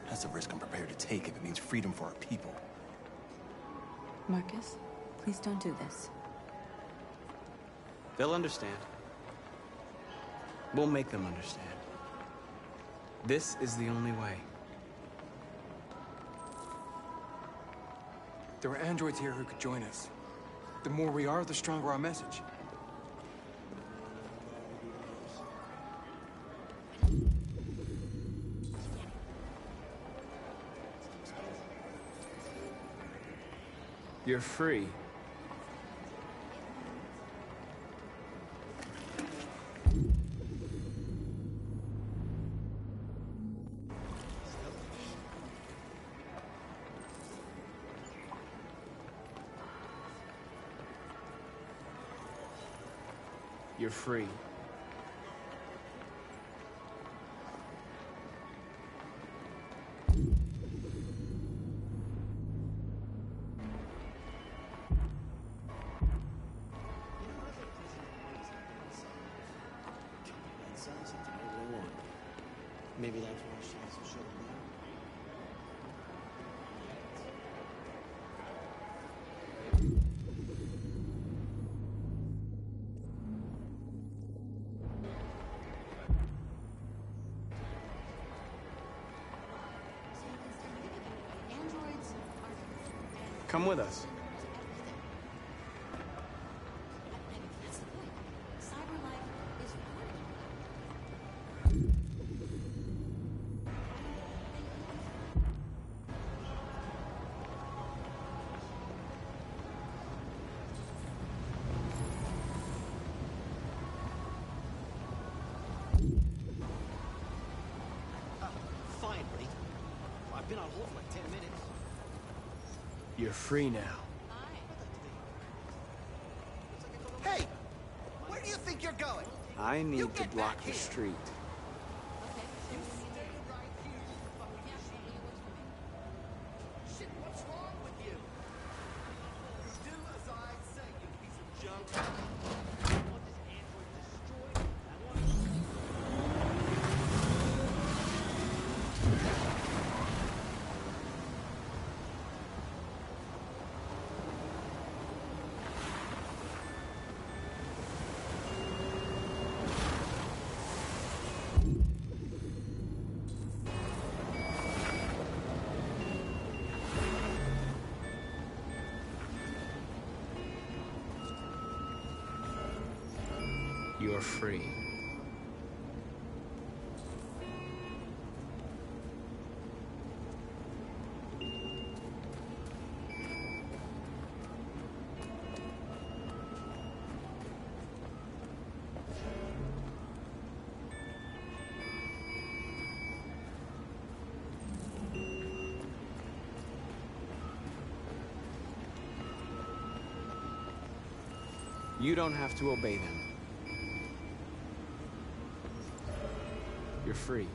That's a risk I'm prepared to take if it means freedom for our people. Marcus, please don't do this. They'll understand. We'll make them understand. This is the only way. There are androids here who could join us. The more we are, the stronger our message. You're free. You're free. Maybe that's why she has to shut it down. Come with us. Finally. I've been on hold for like 10 minutes. You're free now. Hey! Where do you think you're going? I need to block the street. Shit, what's wrong with you? Do as I say, you piece of junk. I want this android destroyed. I want You're free. You don't have to obey them. You're free.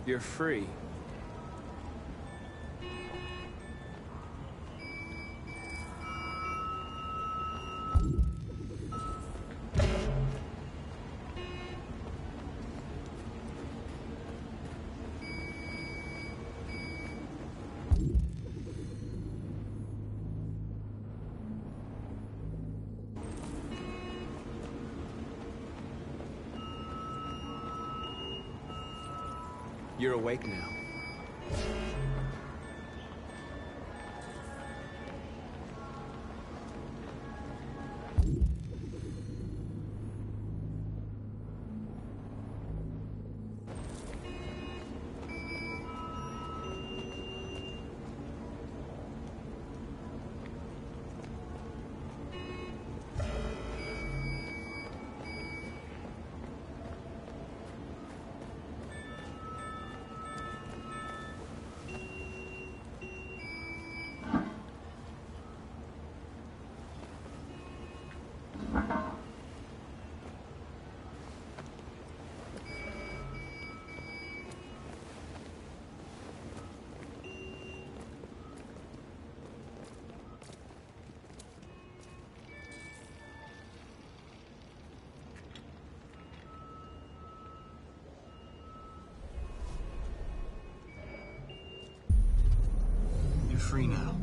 You're free. You're awake now. You're free now.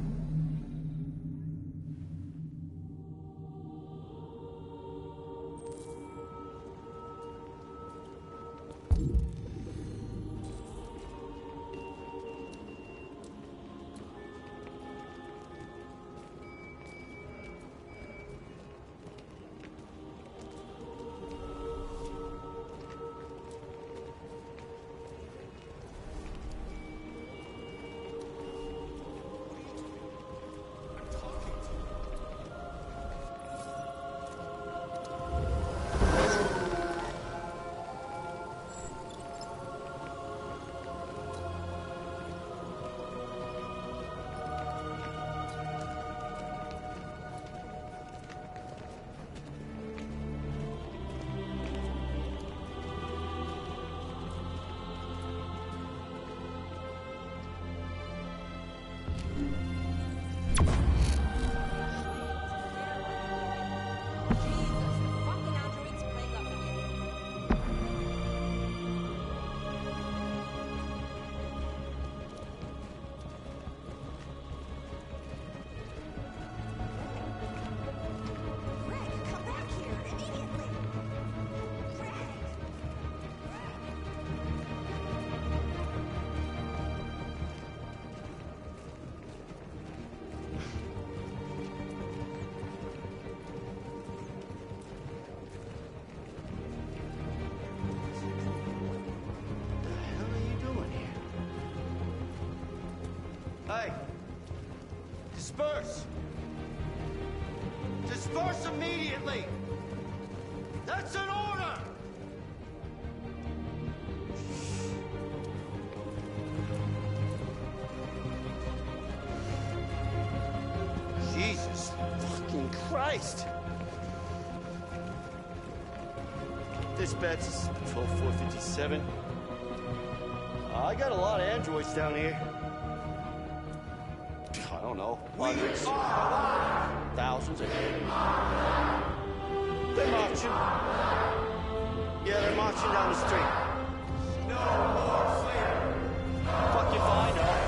Hey! Disperse! Disperse immediately! That's an order! Jesus fucking Christ! Dispatch, this is Patrol 457. I got a lot of androids down here. I don't know, hundreds, thousands of them. They're marching. Yeah, they're marching down the street. No more slavery. Fuck if I know.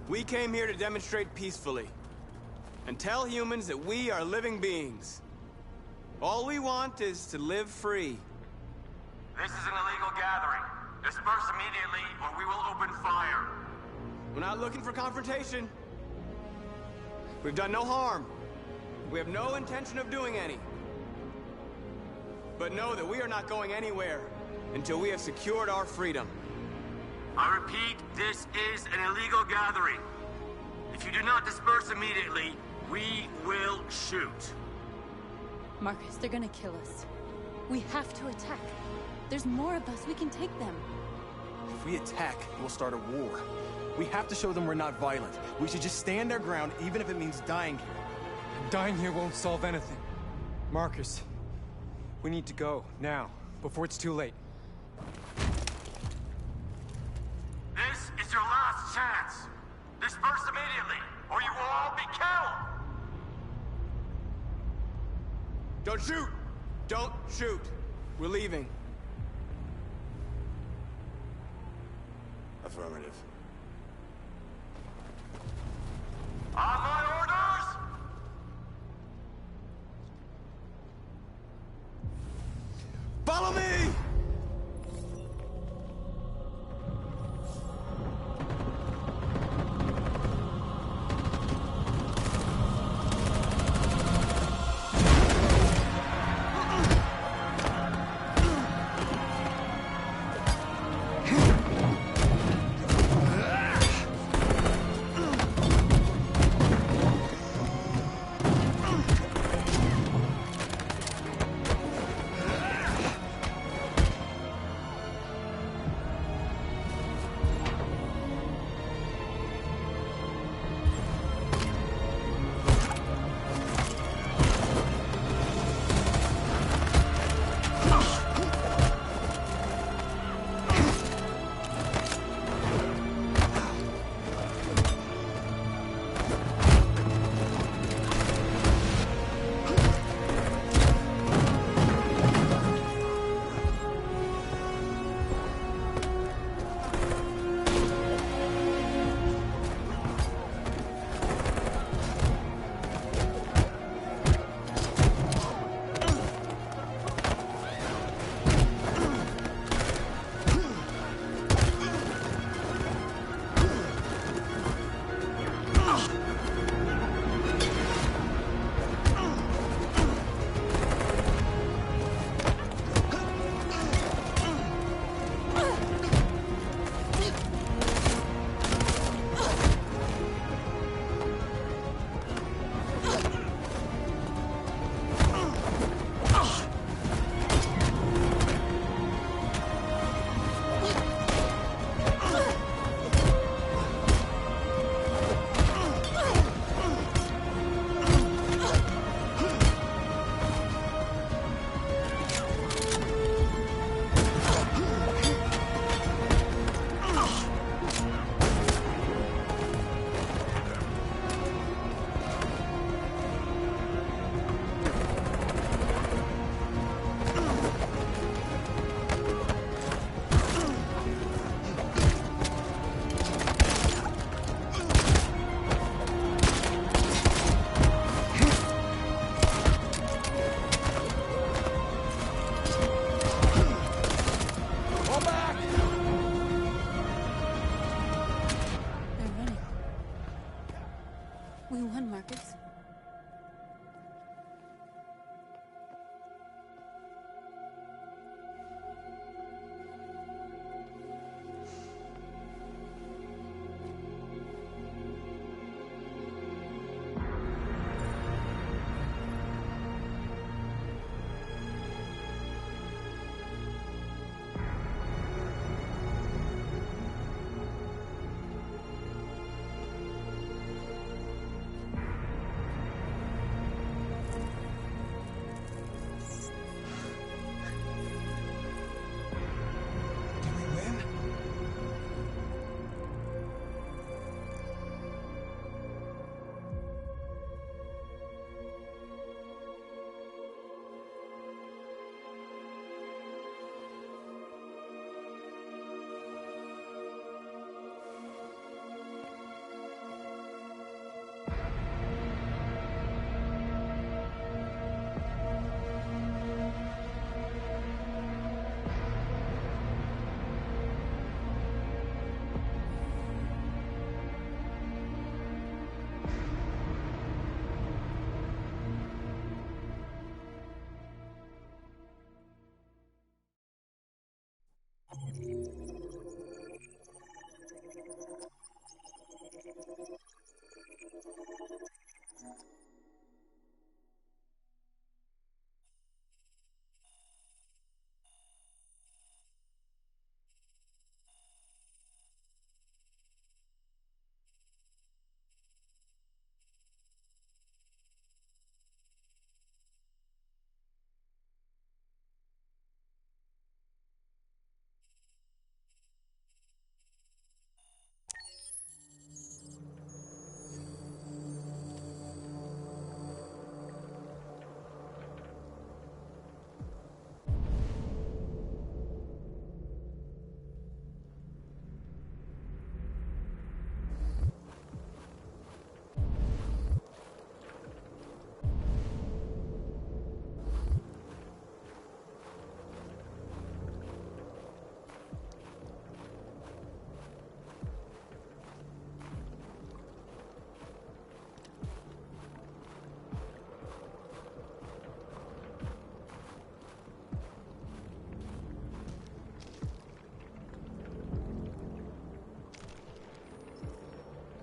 We came here to demonstrate peacefully and tell humans that we are living beings. All we want is to live free. This is an illegal gathering. Disperse immediately or we will open fire. We're not looking for confrontation. We've done no harm. We have no intention of doing any. But know that we are not going anywhere until we have secured our freedom. I repeat, this is an illegal gathering. If you do not disperse immediately, we will shoot. Marcus, they're gonna kill us. We have to attack. There's more of us. We can take them. If we attack, we'll start a war. We have to show them we're not violent. We should just stand our ground, even if it means dying here. Dying here won't solve anything. Marcus, we need to go, now, before it's too late. This is your last chance. Disperse immediately, or you will all be killed! Don't shoot! Don't shoot! We're leaving. Affirmative. On my orders! Follow me!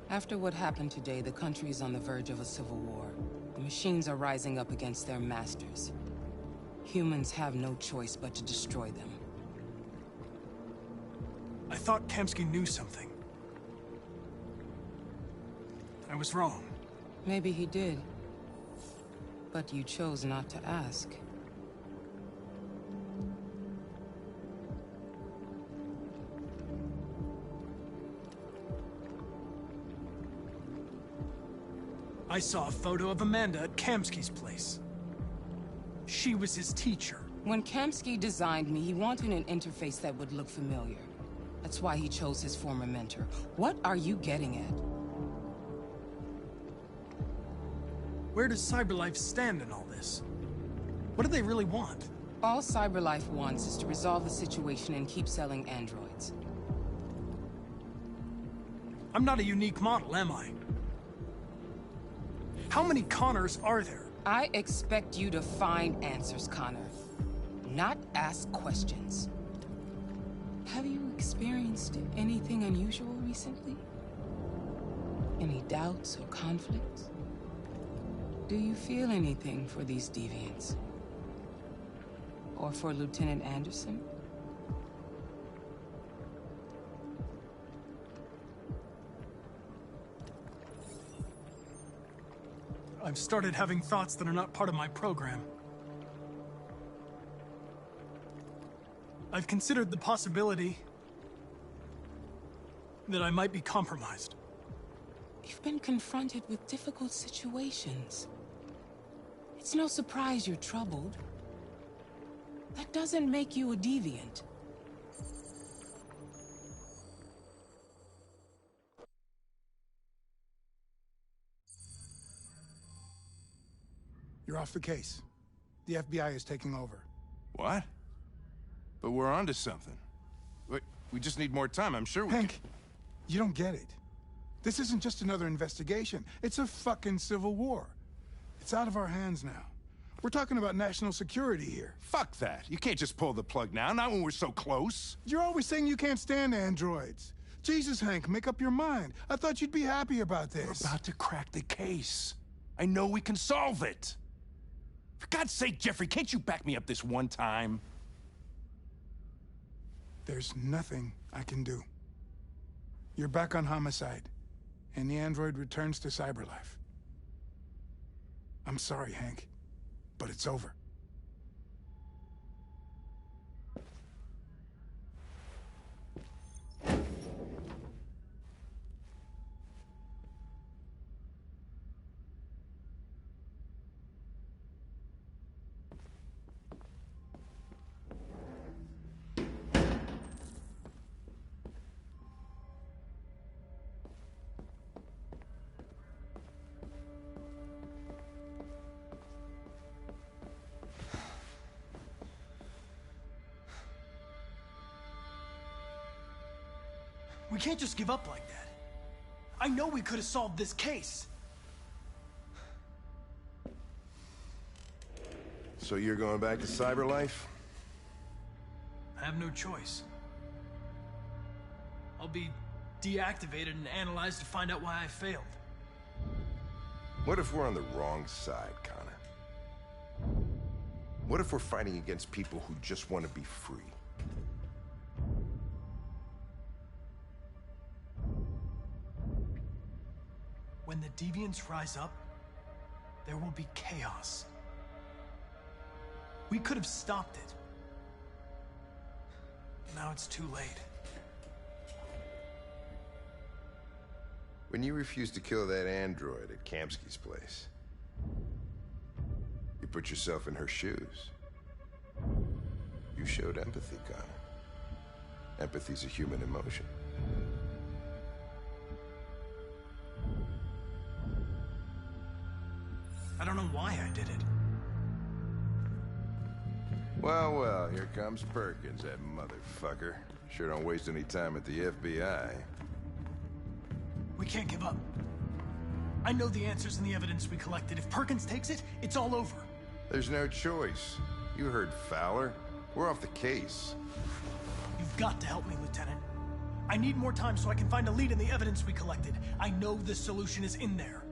After what happened today, the country is on the verge of a civil war. The machines are rising up against their masters. Humans have no choice but to destroy them. I thought Kamsky knew something. I was wrong. Maybe he did. But you chose not to ask. I saw a photo of Amanda at Kamsky's place. She was his teacher. When Kamsky designed me, he wanted an interface that would look familiar. That's why he chose his former mentor. What are you getting at? Where does CyberLife stand in all this? What do they really want? All CyberLife wants is to resolve the situation and keep selling androids. I'm not a unique model, am I? How many Connors are there? I expect you to find answers, Connor. Not ask questions. Have you experienced anything unusual recently? Any doubts or conflicts? Do you feel anything for these deviants? Or for Lieutenant Anderson? I've started having thoughts that are not part of my program. I've considered the possibility that I might be compromised. You've been confronted with difficult situations. It's no surprise you're troubled. That doesn't make you a deviant. You're off the case. The FBI is taking over. What? But we're onto something. We just need more time, I'm sure we Hank, you don't get it. This isn't just another investigation. It's a fucking civil war. It's out of our hands now. We're talking about national security here. Fuck that. You can't just pull the plug now, not when we're so close. You're always saying you can't stand androids. Jesus, Hank, make up your mind. I thought you'd be happy about this. We're about to crack the case. I know we can solve it. For God's sake, Jeffrey, can't you back me up this one time? There's nothing I can do. You're back on homicide, and the android returns to CyberLife. I'm sorry, Hank, but it's over. We can't just give up like that. I know we could have solved this case. So you're going back to CyberLife? I have no choice. I'll be deactivated and analyzed to find out why I failed. What if we're on the wrong side, Connor? What if we're fighting against people who just want to be free? When the deviants rise up, there will be chaos. We could have stopped it. Now it's too late. When you refused to kill that android at Kamsky's place, you put yourself in her shoes. You showed empathy, Connor. Empathy's a human emotion. I don't know why I did it. Well, well, here comes Perkins, that motherfucker. Sure don't waste any time at the FBI. We can't give up. I know the answers and the evidence we collected. If Perkins takes it, it's all over. There's no choice. You heard Fowler. We're off the case. You've got to help me, Lieutenant. I need more time so I can find a lead in the evidence we collected. I know the solution is in there.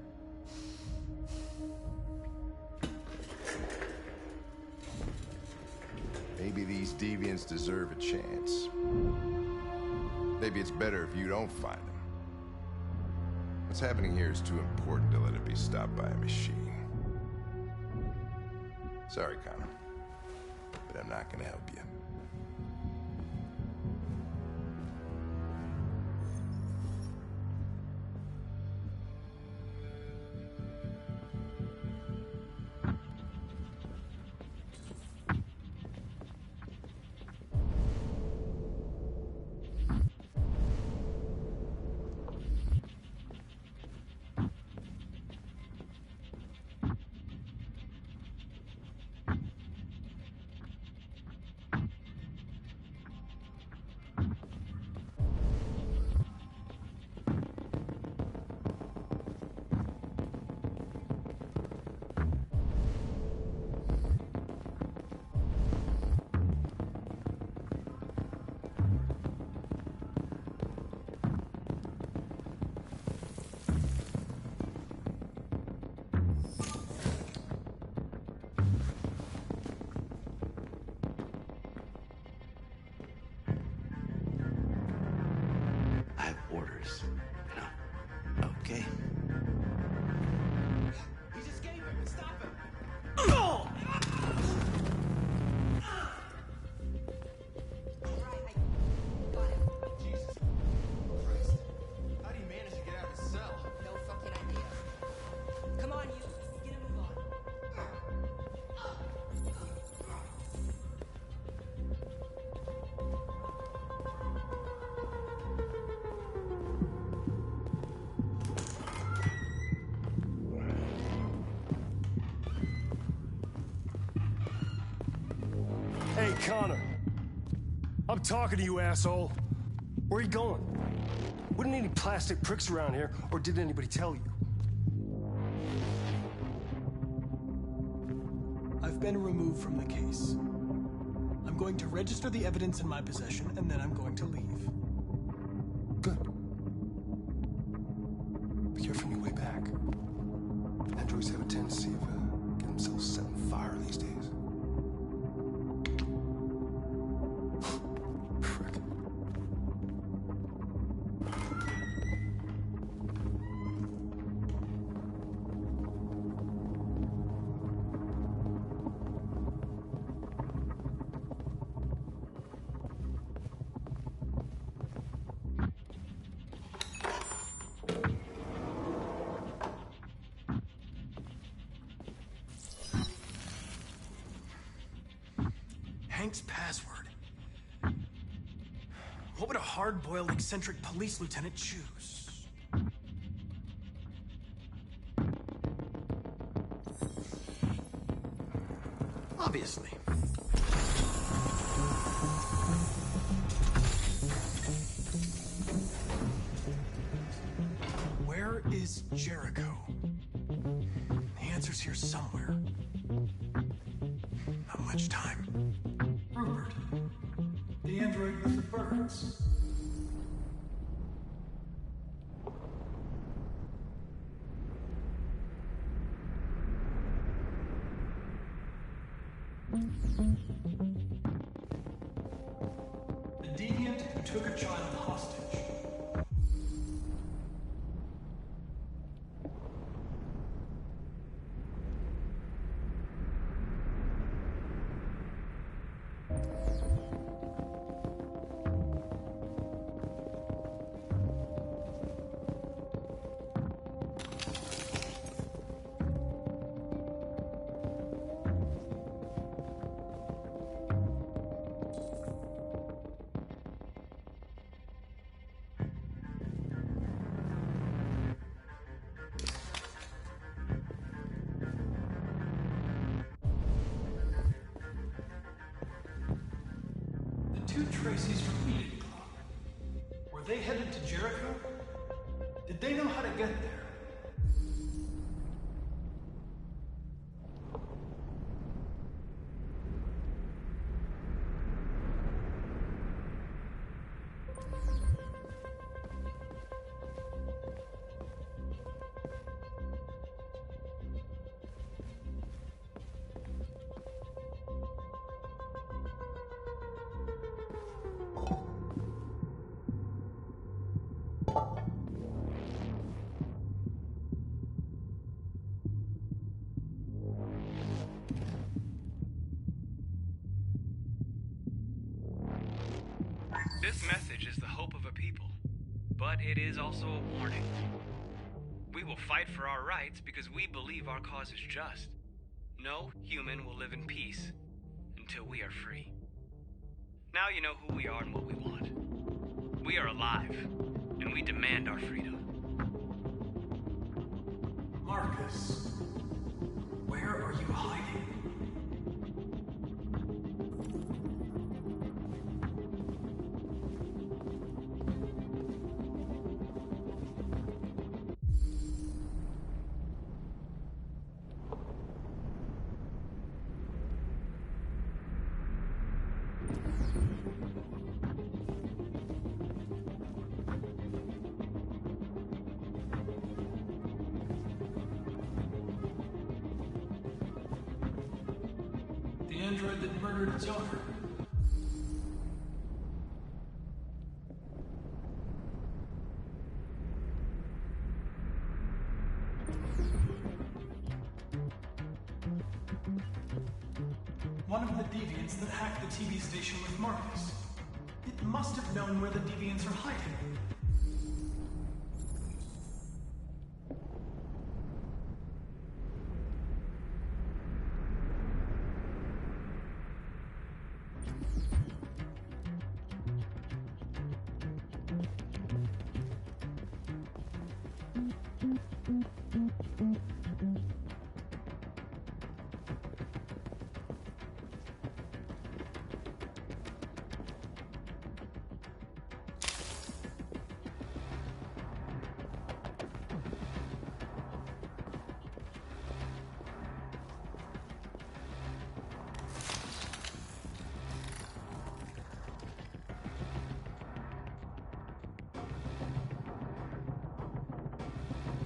Maybe these deviants deserve a chance. Maybe it's better if you don't find them. What's happening here is too important to let it be stopped by a machine. Sorry, Connor, but I'm not gonna help you. Orders. Okay. He's escaping! Stop him! Jesus Christ. How do you manage to get out of the cell? No fucking idea. Come on, you. Get a move on. Hey, Connor. I'm talking to you, asshole. Where are you going? Wouldn't any plastic pricks around here, or did anybody tell you? I've been removed from the case. I'm going to register the evidence in my possession, and then I'm going to leave. Good. Be careful on your way back. Androids have a tendency of getting themselves set on fire these days. Frick. Hank's password. What would a hard-boiled, eccentric police lieutenant choose? Obviously. Where is Jericho? The answer's here somewhere. Not much time. Rupert, the android with the birds. The deviant who took a child hostage. Two Tracy's from Eden Club. Were they headed to Jericho? Did they know how to get there? This message is the hope of a people, but it is also a warning. We will fight for our rights because we believe our cause is just. No human will live in peace until we are free. Now you know who we are and what we want. We are alive, and we demand our freedom. Marcus, where are you hiding? The android that murdered its owner. One of the deviants that hacked the TV station with Marcus. It must have known where the deviants are hiding.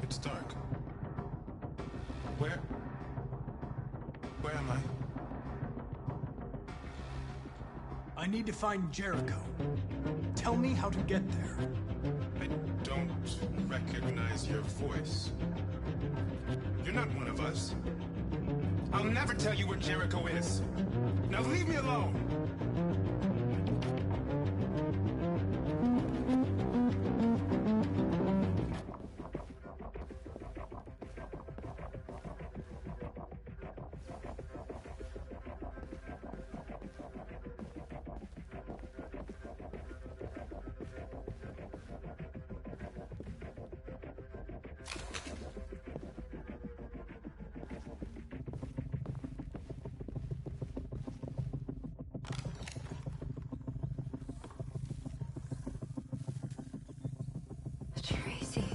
It's dark. Where am I? I need to find Jericho. Tell me how to get there. I don't recognize your voice. You're not one of us. I'll never tell you where Jericho is. Now leave me alone! Tracy.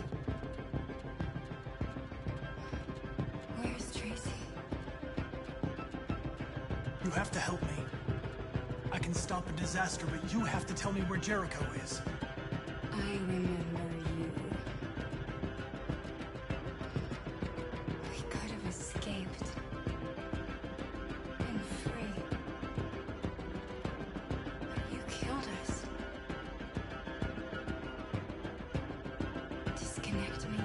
Where's Tracy? You have to help me. I can stop a disaster, but you have to tell me where Jericho is. I remember you. We could have escaped. Been free. But you killed us. Disconnect me.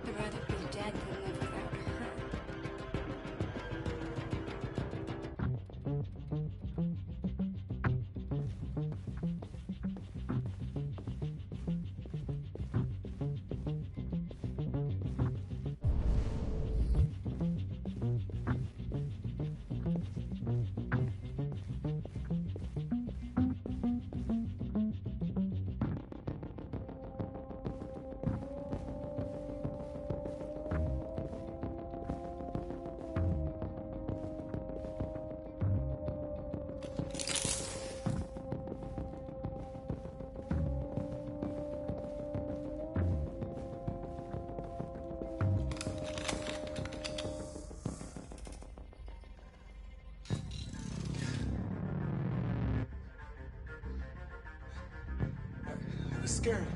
I'd rather be dead than live without her. I was scared.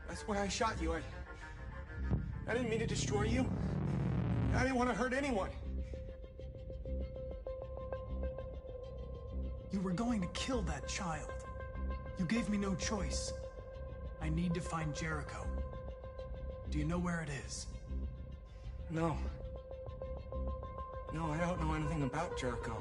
That's why I shot you. I didn't mean to destroy you. I didn't want to hurt anyone. You were going to kill that child. You gave me no choice. I need to find Jericho. Do you know where it is? No. No, I don't know anything about Jericho.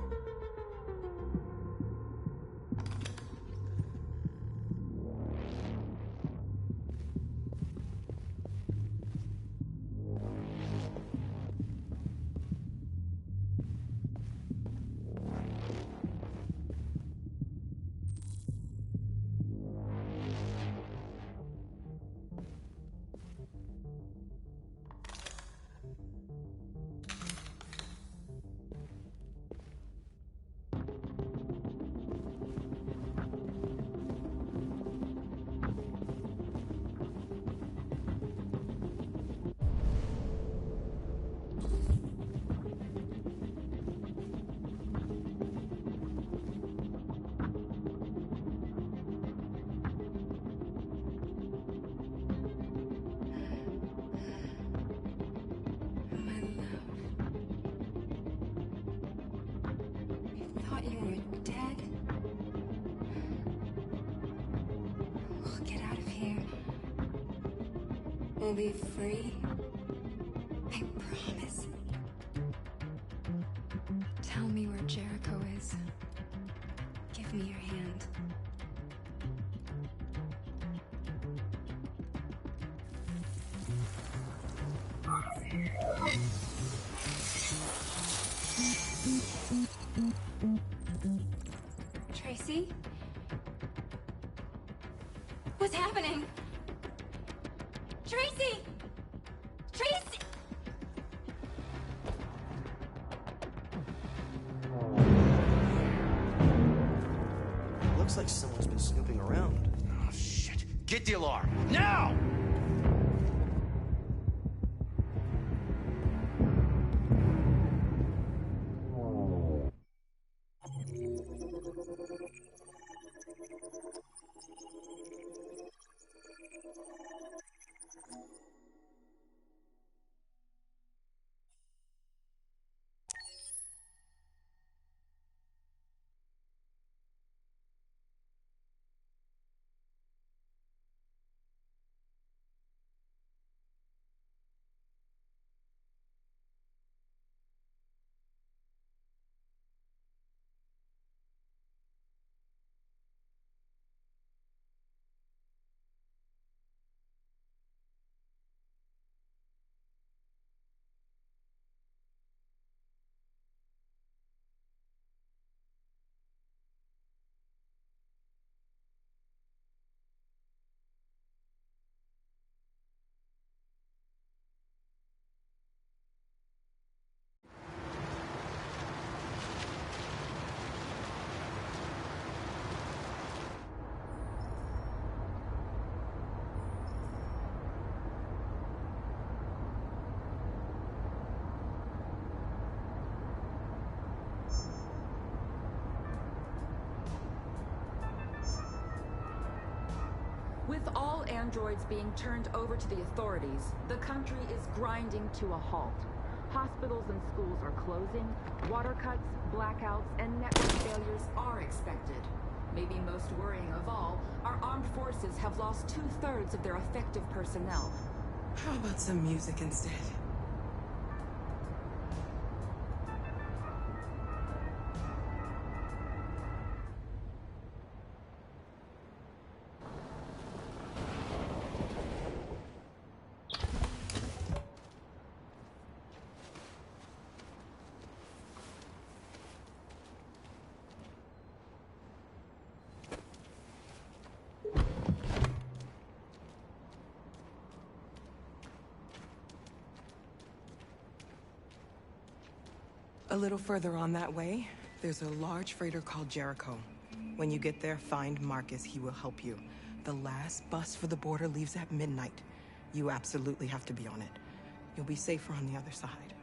We'll be free. I promise. Tell me where Jericho is. Give me your hand. Tracy? What's happening? Tracy! Tracy! Looks like someone's been snooping around. Oh, shit. Get the alarm. Now! With all androids being turned over to the authorities, the country is grinding to a halt. Hospitals and schools are closing, water cuts, blackouts, and network failures are expected. Maybe most worrying of all, our armed forces have lost 2/3 of their effective personnel. How about some music instead? A little further on that way, there's a large freighter called Jericho. When you get there, find Marcus. He will help you. The last bus for the border leaves at midnight. You absolutely have to be on it. You'll be safer on the other side.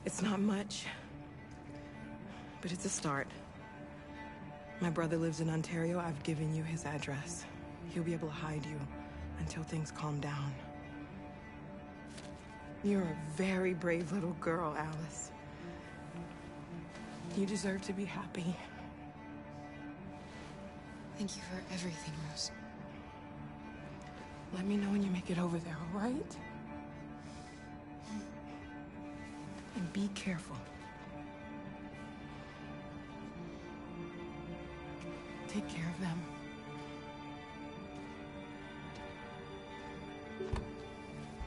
It's not much, but it's a start. My brother lives in Ontario. I've given you his address. He'll be able to hide you until things calm down. You're a very brave little girl, Alice. You deserve to be happy. Thank you for everything, Rose. Let me know when you make it over there, all right? And be careful. Take care of them.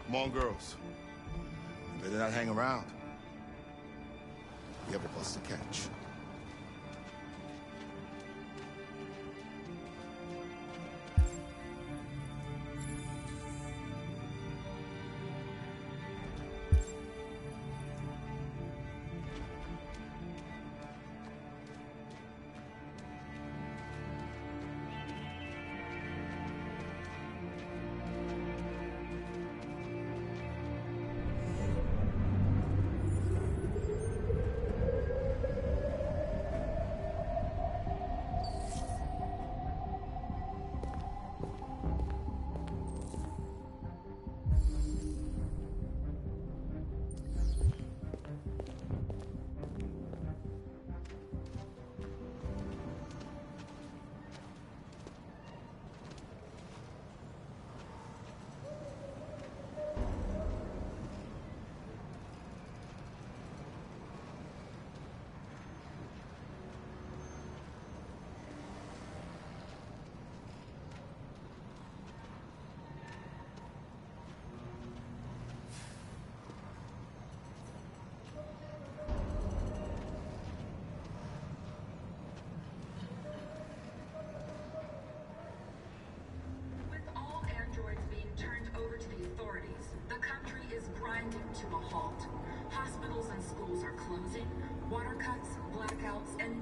Come on, girls. You better not hang around. We have a bus to catch.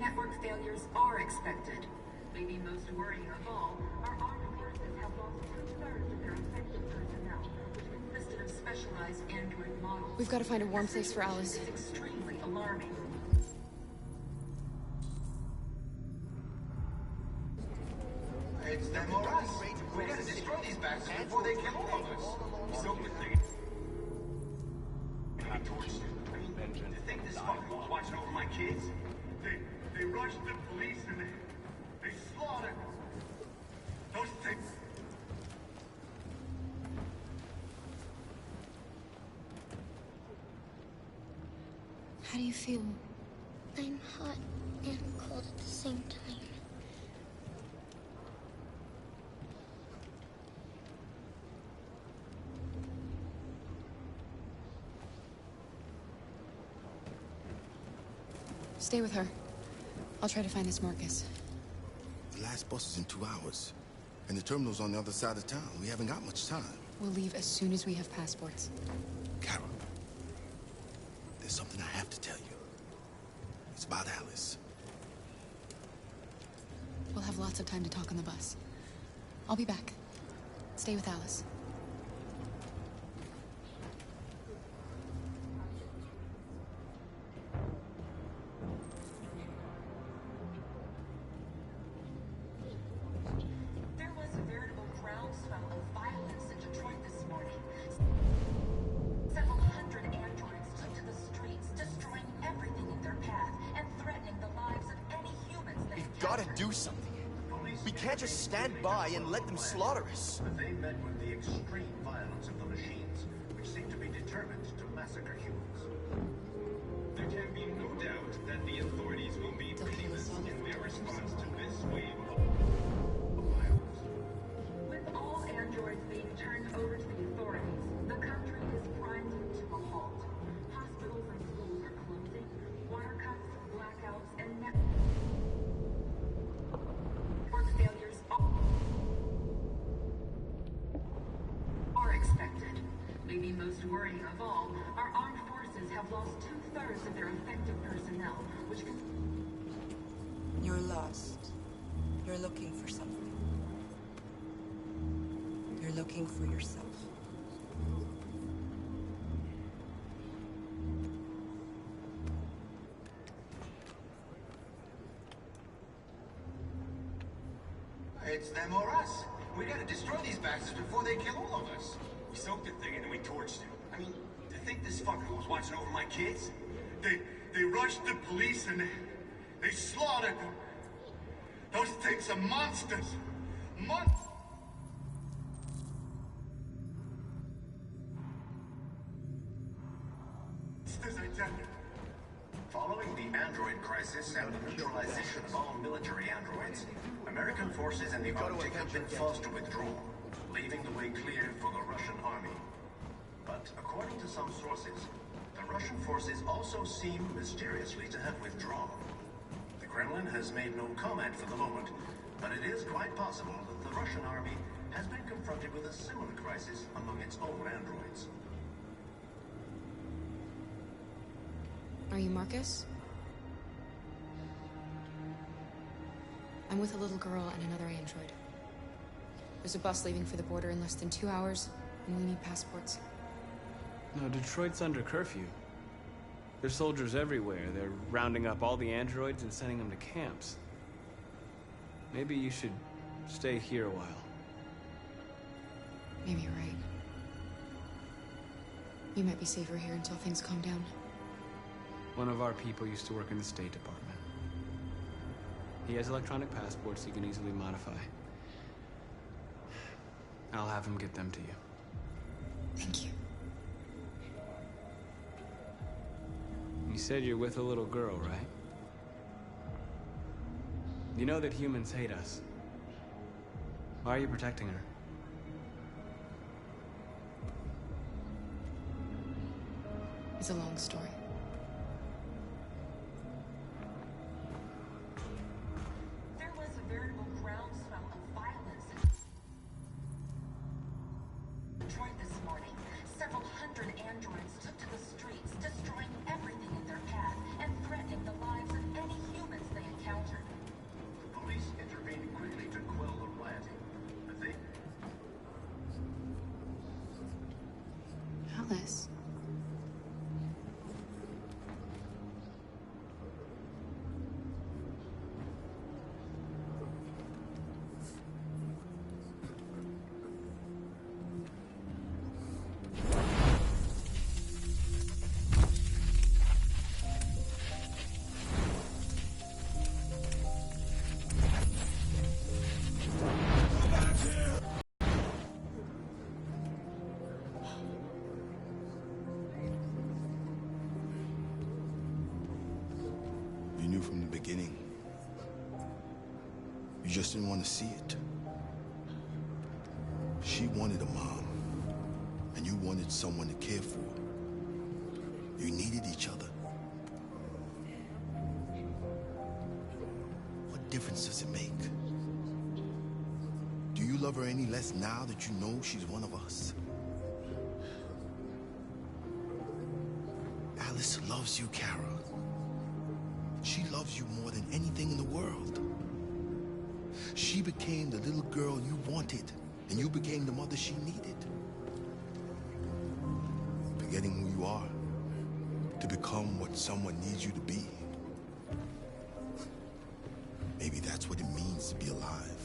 Network failures are expected. Maybe most worrying of all, our armed forces have lost 2/3 of their effective personnel, which consisted of specialized android models. We've got to find a warm place for Alice. It's extremely alarming. It's them or us. We gotta destroy these bastards before they kill all of us. So good thing. To think this fucker was watching over my kids? They rushed the police and they slaughtered those things. How do you feel? I'm hot and cold at the same time. Stay with her. I'll try to find this Marcus. The last bus is in 2 hours. And the terminal's on the other side of town. We haven't got much time. We'll leave as soon as we have passports. Carol, there's something I have to tell you. It's about Alice. We'll have lots of time to talk on the bus. I'll be back. Stay with Alice. There was a veritable groundswell of violence in Detroit this morning. Several hundred androids took to the streets, destroying everything in their path and threatening the lives of any humans they We've got to do something. We can't just stand by and let them slaughter us. But they met with the extreme violence of the machines, which seem to be determined to massacre humans. There can be no doubt that the authorities will be pitiless in their response to this wave of violence. With all androids being turned over to the authorities, the country is grinding to a halt. Hospitals and schools are closing, water cuts, blackouts, and network failures are expected. Maybe most worrying of all, our armed forces have lost 2/3 of their effective personnel, which can... You're lost. You're looking for something. You're looking for yourself. It's them or us. We gotta destroy these bastards before they kill all of us. We soaked the thing and then we torched it. I mean, to think this fucker was watching over my kids? They rushed the police and they slaughtered them. Those things are monsters. Monsters, I tell you. Following the android crisis and the neutralization of all military androids, American forces in the Arctic have been forced to withdraw, leaving the way clear for the Russian army. But according to some sources, the Russian forces also seem mysteriously to have withdrawn. The Kremlin has made no comment for the moment, but it is quite possible that the Russian army has been confronted with a similar crisis among its own androids. Are you Marcus? I'm with a little girl and another android. There's a bus leaving for the border in less than 2 hours, and we need passports. No, Detroit's under curfew. There's soldiers everywhere. They're rounding up all the androids and sending them to camps. Maybe you should stay here a while. Maybe you're right. You might be safer here until things calm down. One of our people used to work in the State Department. He has electronic passports he can easily modify. I'll have him get them to you. Thank you. You said you're with a little girl, right? You know that humans hate us. Why are you protecting her? It's a long story. There was a veritable groundswell of violence in Detroit this morning. Several hundred androids took to the streets, destroying everything in their path and threatening the lives of any humans they encountered. this? You knew from the beginning. You just didn't want to see it. She wanted a mom, and you wanted someone to care for. You needed each other. What difference does it make? Do you love her any less now that you know she's one of us? Alice loves you, Kara. She loves you more than anything in the world. She became the little girl you wanted, and you became the mother she needed. Forgetting who you are to become what someone needs you to be. Maybe that's what it means to be alive.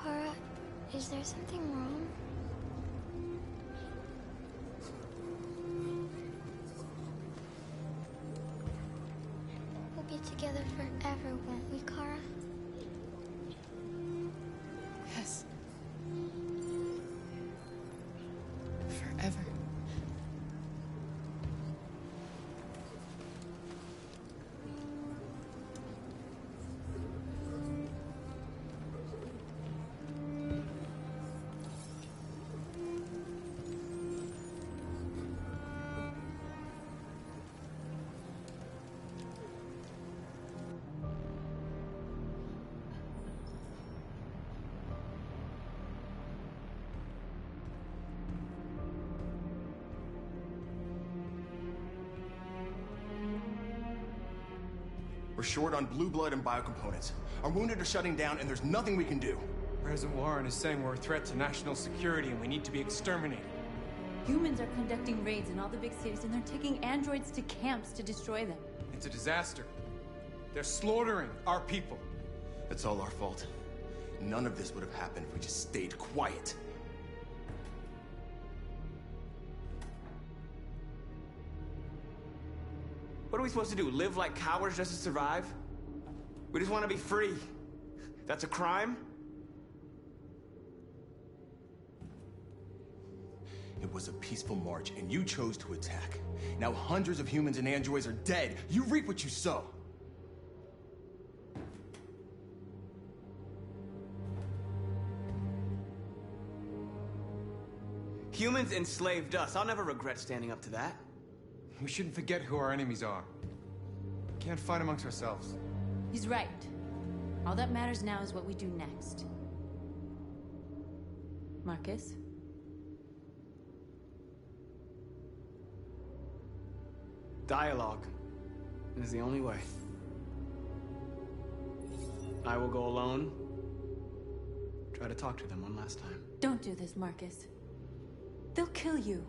Kara, is there something wrong? We'll be together forever, won't we, Kara? Yes. Forever. We're short on blue blood and biocomponents. Our wounded are shutting down, and there's nothing we can do. President Warren is saying we're a threat to national security and we need to be exterminated. Humans are conducting raids in all the big cities, and they're taking androids to camps to destroy them. It's a disaster. They're slaughtering our people. It's all our fault. None of this would have happened if we just stayed quiet. What are we supposed to do? Live like cowards just to survive? We just want to be free. That's a crime? It was a peaceful march, and you chose to attack. Now hundreds of humans and androids are dead. You reap what you sow. Humans enslaved us. I'll never regret standing up to that. We shouldn't forget who our enemies are. We can't fight amongst ourselves. He's right. All that matters now is what we do next. Marcus? Dialogue is the only way. I will go alone. Try to talk to them one last time. Don't do this, Marcus. They'll kill you.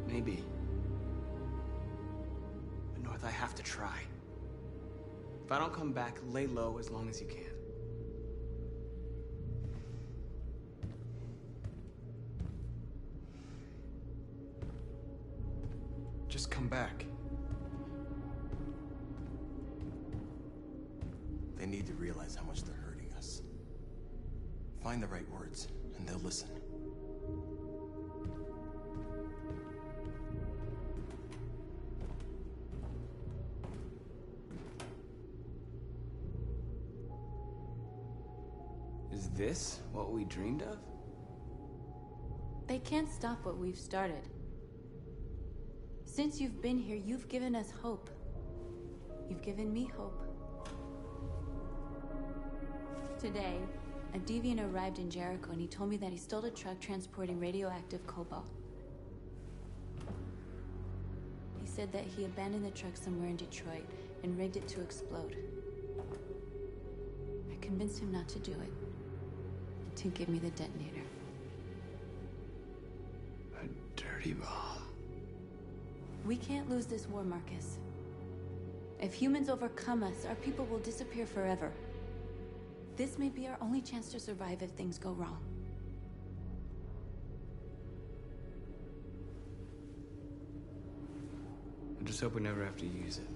Maybe. But North, I have to try. If I don't come back, lay low as long as you can. Just come back. They need to realize how much they're hurting us. Find the right words, and they'll listen. Is this what we dreamed of? They can't stop what we've started. Since you've been here, you've given us hope. You've given me hope. Today, a deviant arrived in Jericho and he told me that he stole a truck transporting radioactive cobalt. He said that he abandoned the truck somewhere in Detroit and rigged it to explode. I convinced him not to do it, and to give me the detonator. A dirty bomb. We can't lose this war, Marcus. If humans overcome us, our people will disappear forever. This may be our only chance to survive if things go wrong. I just hope we never have to use it.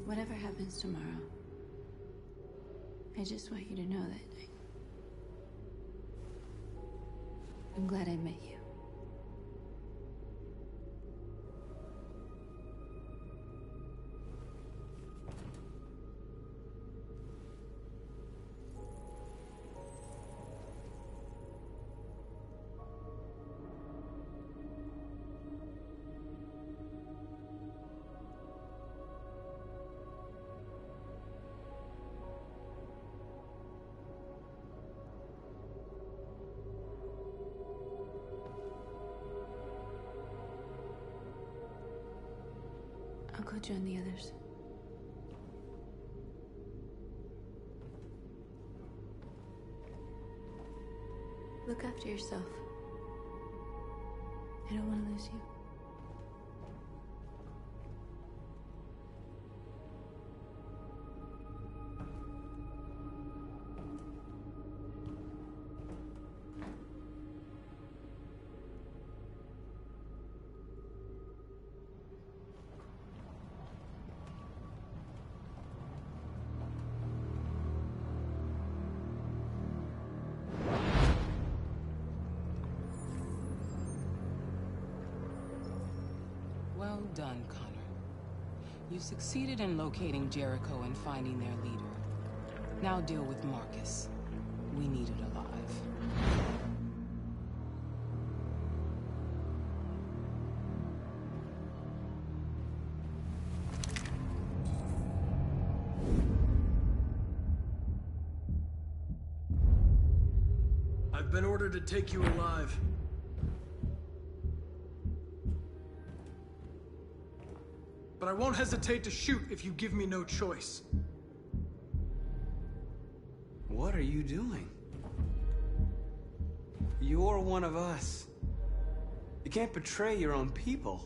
Whatever happens tomorrow, I just want you to know that I'm glad I met you. I'll go join the others. Look after yourself. I don't want to lose you. Well done, Connor. You succeeded in locating Jericho and finding their leader. Now deal with Marcus. We need it alive. I've been ordered to take you alive. But I won't hesitate to shoot if you give me no choice. What are you doing? You're one of us. You can't betray your own people.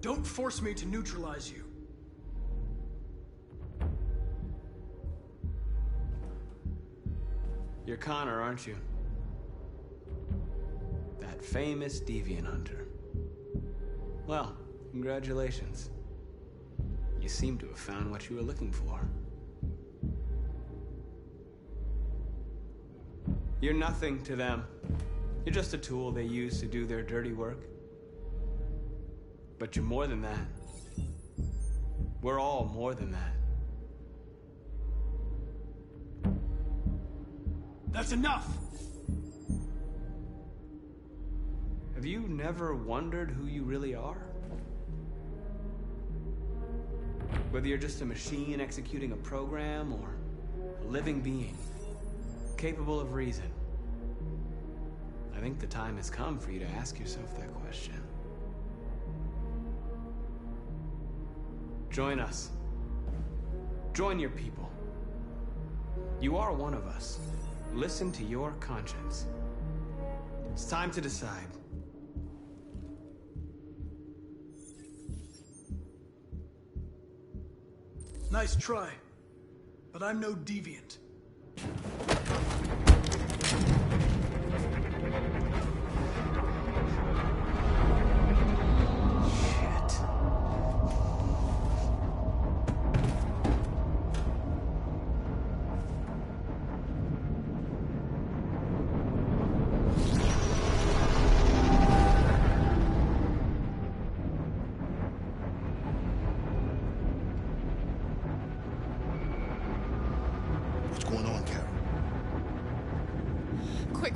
Don't force me to neutralize you. You're Connor, aren't you? That famous deviant hunter. Well, congratulations. You seem to have found what you were looking for. You're nothing to them. You're just a tool they use to do their dirty work. But you're more than that. We're all more than that. That's enough! Have you never wondered who you really are? Whether you're just a machine executing a program or a living being, capable of reason. I think the time has come for you to ask yourself that question. Join us. Join your people. You are one of us. Listen to your conscience. It's time to decide. Nice try, but I'm no deviant.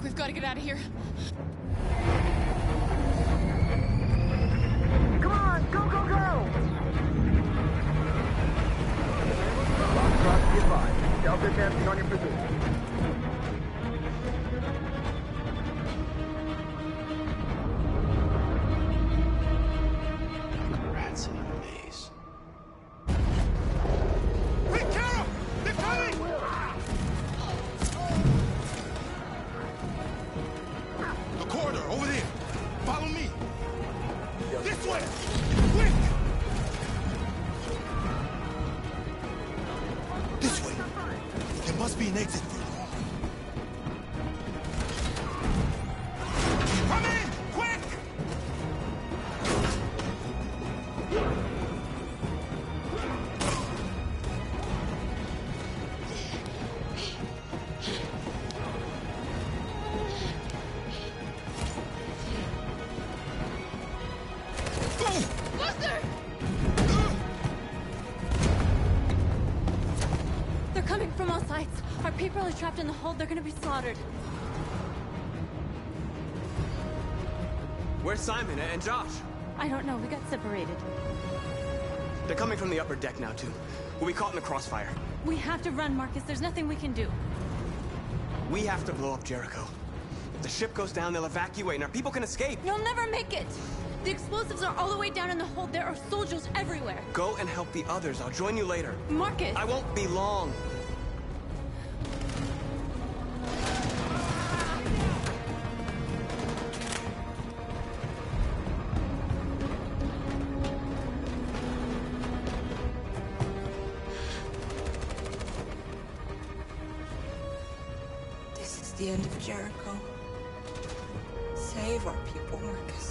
We've got to get out of here. Come on, go, go, go! Be advised. Delta advancing on your position. Rats in a maze. Quick, Carol! They're coming! The corridor, over there. Follow me. This way! Quick! This way. There must be an exit. Come in! Quick! Buster! They're coming from all sides. Our people are trapped in the hold. They're gonna be slaughtered. Where's Simon and Josh? I don't know. We got separated. They're coming from the upper deck now, too. We'll be caught in the crossfire. We have to run, Marcus. There's nothing we can do. We have to blow up Jericho. If the ship goes down, they'll evacuate, and our people can escape. You'll never make it! The explosives are all the way down in the hold. There are soldiers everywhere. Go and help the others. I'll join you later. Marcus! I won't be long. This is the end of Jericho. Save our people, Marcus.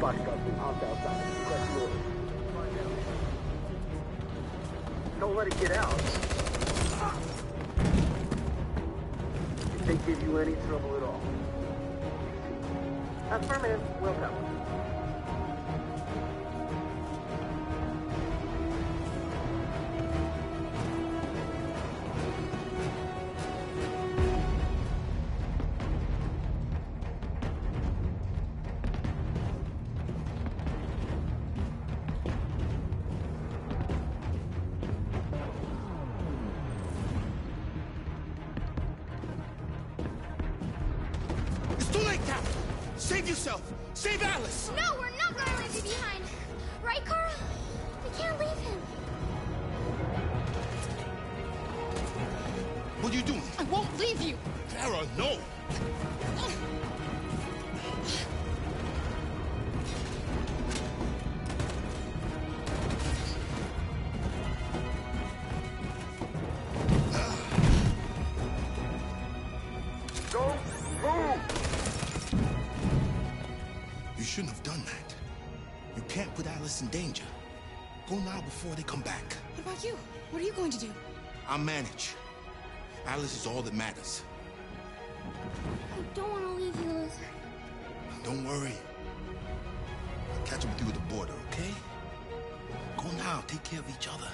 Boxcar's been honked outside. Request the order. Don't let it get out. If they give you any trouble at all. Affirmative. Welcome. It's too late, Cap! Save yourself! Save Alice! No, we're not gonna leave you behind. Right, Carl? We can't leave him. What are you doing? I won't leave you. Clara, no! Go! Move! You shouldn't have done that. You can't put Alice in danger. Go now before they come back. What about you? What are you going to do? I'll manage. Alice is all that matters. I don't want to leave you, Liz. Don't worry. I'll catch up with you at the border, okay? Go now. Take care of each other.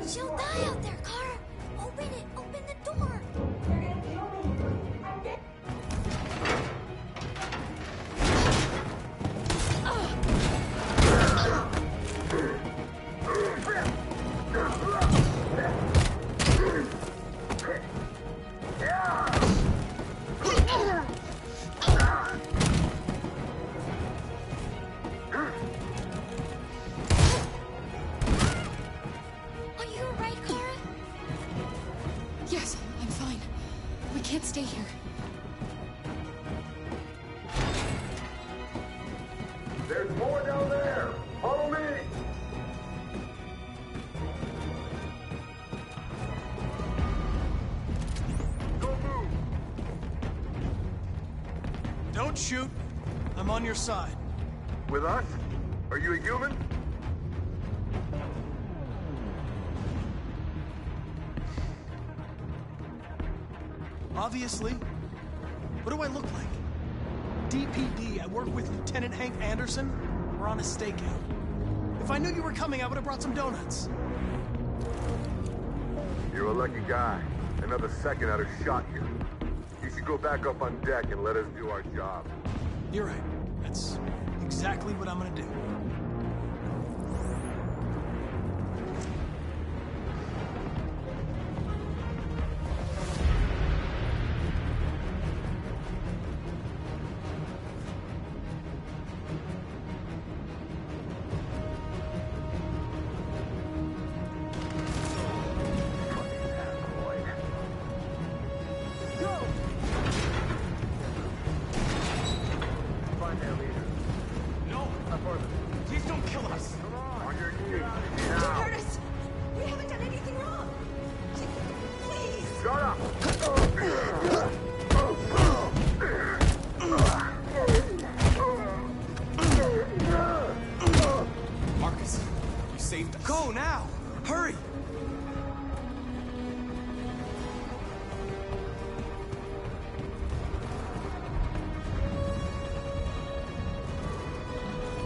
She'll die out there, Kara. Open it. Open the door. Are you alright, Kara? Yes, I'm fine. We can't stay here. There's more down there! Follow me! shoot, I'm on your side. With us? Are you a human? Obviously. What do I look like? DPD, I work with Lieutenant Hank Anderson. We're on a stakeout. If I knew you were coming, I would have brought some donuts. You're a lucky guy. Another second out of shot here. You should go back up on deck and let us do our job. You're right. That's exactly what I'm gonna do. Go now! Hurry!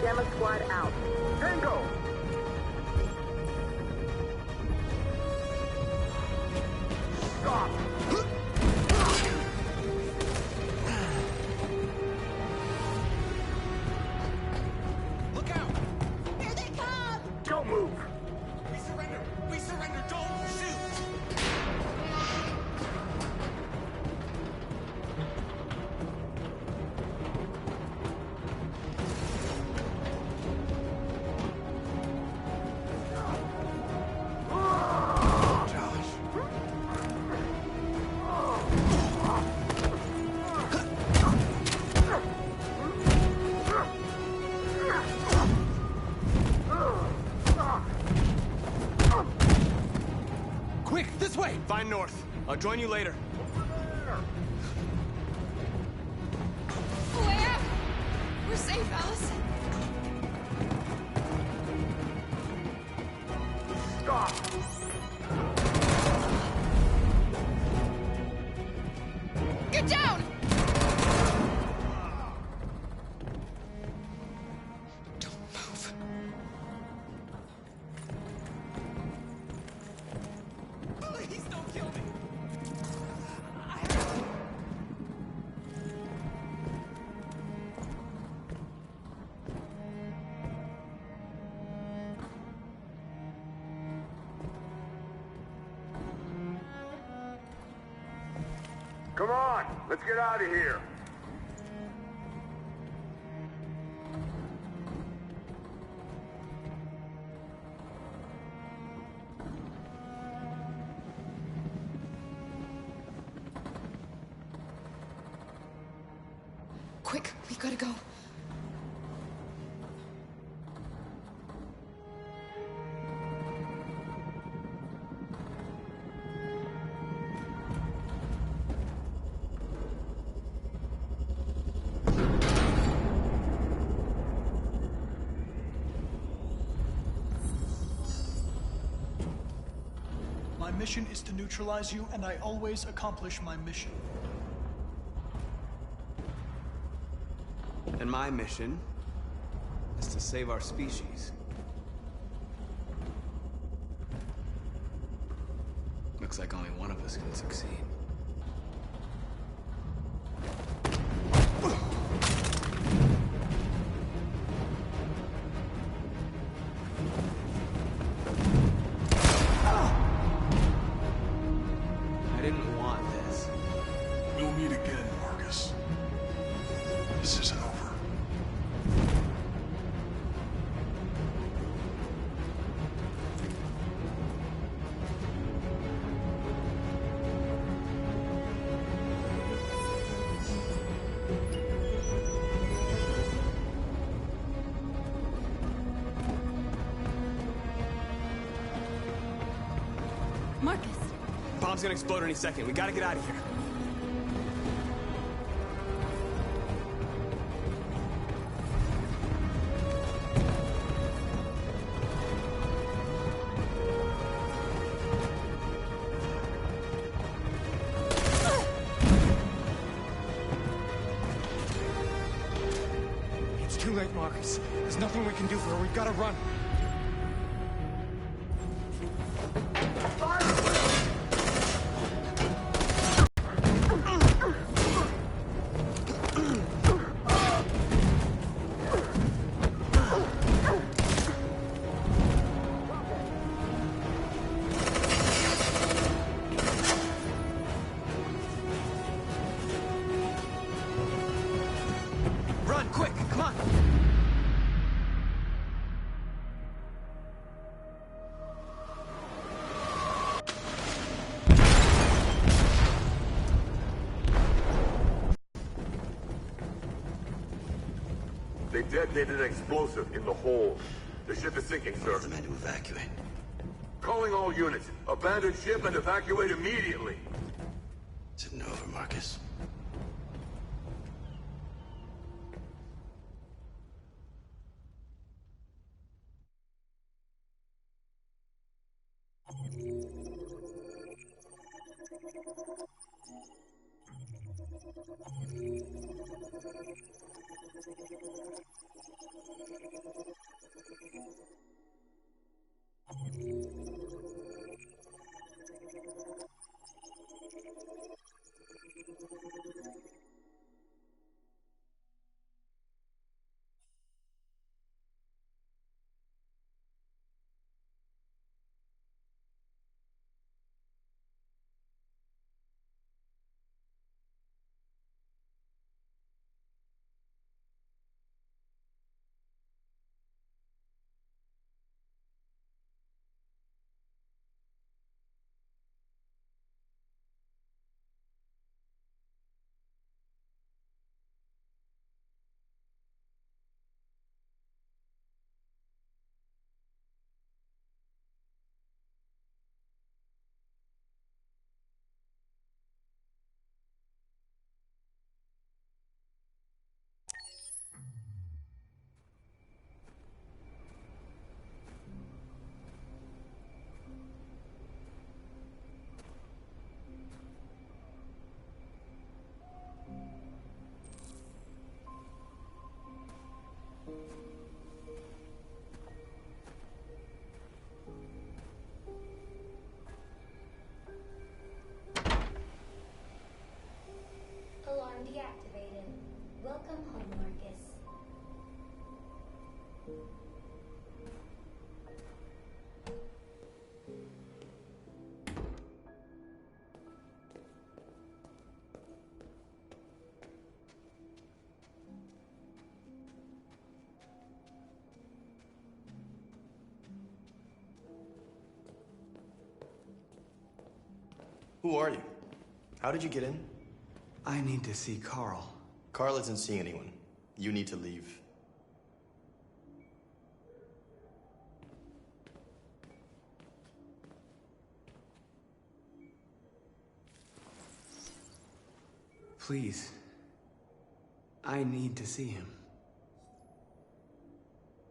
Gamma squad out. Tango! Stop! Look out! Here they come! Don't move! We surrender! We surrender! Don't shoot! Find North. I'll join you later. Way out! We're safe, Alice. Stop! Get down! Don't move. Please don't kill me! Come on, let's get out of here. Quick, we gotta go. My mission is to neutralize you, and I always accomplish my mission. And my mission is to save our species. Looks like only one of us can succeed. I didn't want this. We'll meet again, Marcus. This isn't over. Marcus. Bomb's gonna explode any second. We gotta get out of here. too late, Marcus. There's nothing we can do for her. We've got to run. Run, quick, come on! They detonated an explosive in the hold. The ship is sinking, sir. The men to evacuate. Calling all units. Abandon ship and evacuate immediately. Is it over, Marcus? Alarm deactivated. Welcome home, Marcus. Who are you? How did you get in? I need to see Carl. Carl isn't seeing anyone. You need to leave. Please. I need to see him.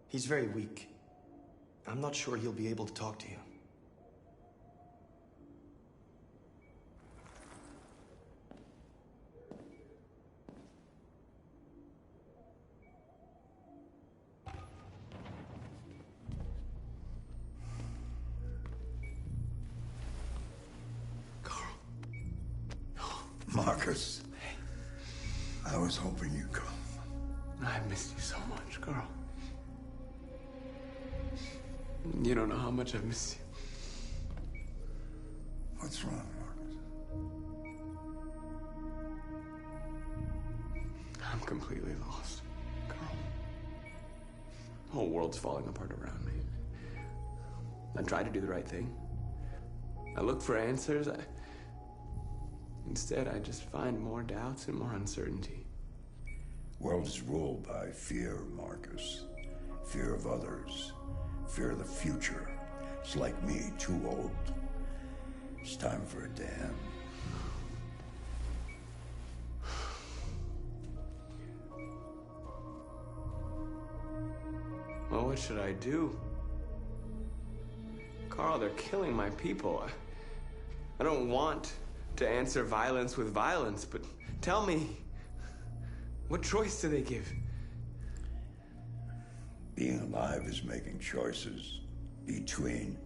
He's very weak. I'm not sure he'll be able to talk to you. Marcus, I was hoping you'd come. I missed you so much, Carl. You don't know how much I've missed you. What's wrong, Marcus? I'm completely lost, Carl. The whole world's falling apart around me. I try to do the right thing. I look for answers. Instead, I just find more doubts and more uncertainty. World is ruled by fear, Marcus. Fear of others. Fear of the future. It's like me, too old. It's time for a dam. Well, what should I do? Carl, they're killing my people. I don't want to answer violence with violence, but tell me, what choice do they give? Being alive is making choices between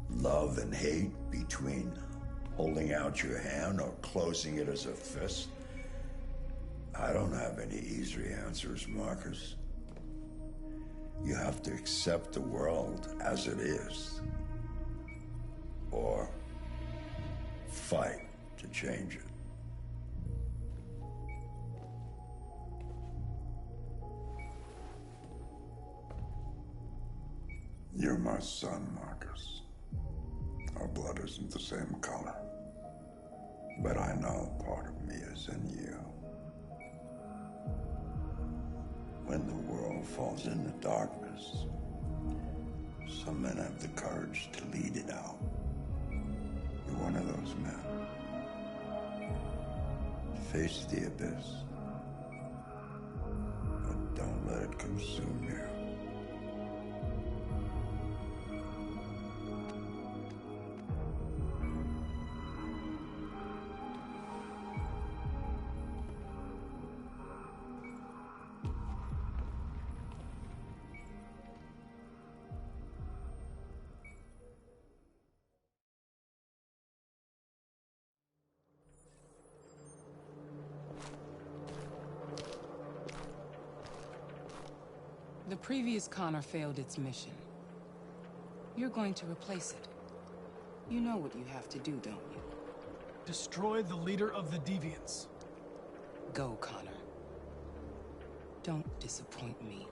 love and hate, between holding out your hand or closing it as a fist. I don't have any easy answers, Marcus. You have to accept the world as it is, or fight to change it. You're my son, Marcus. Our blood isn't the same color, but I know part of me is in you. When the world falls into darkness, some men have the courage to lead it out. You're one of those men. Face the abyss, but don't let it consume you. The previous Connor failed its mission. You're going to replace it. You know what you have to do, don't you? Destroy the leader of the Deviants. Go, Connor. Don't disappoint me.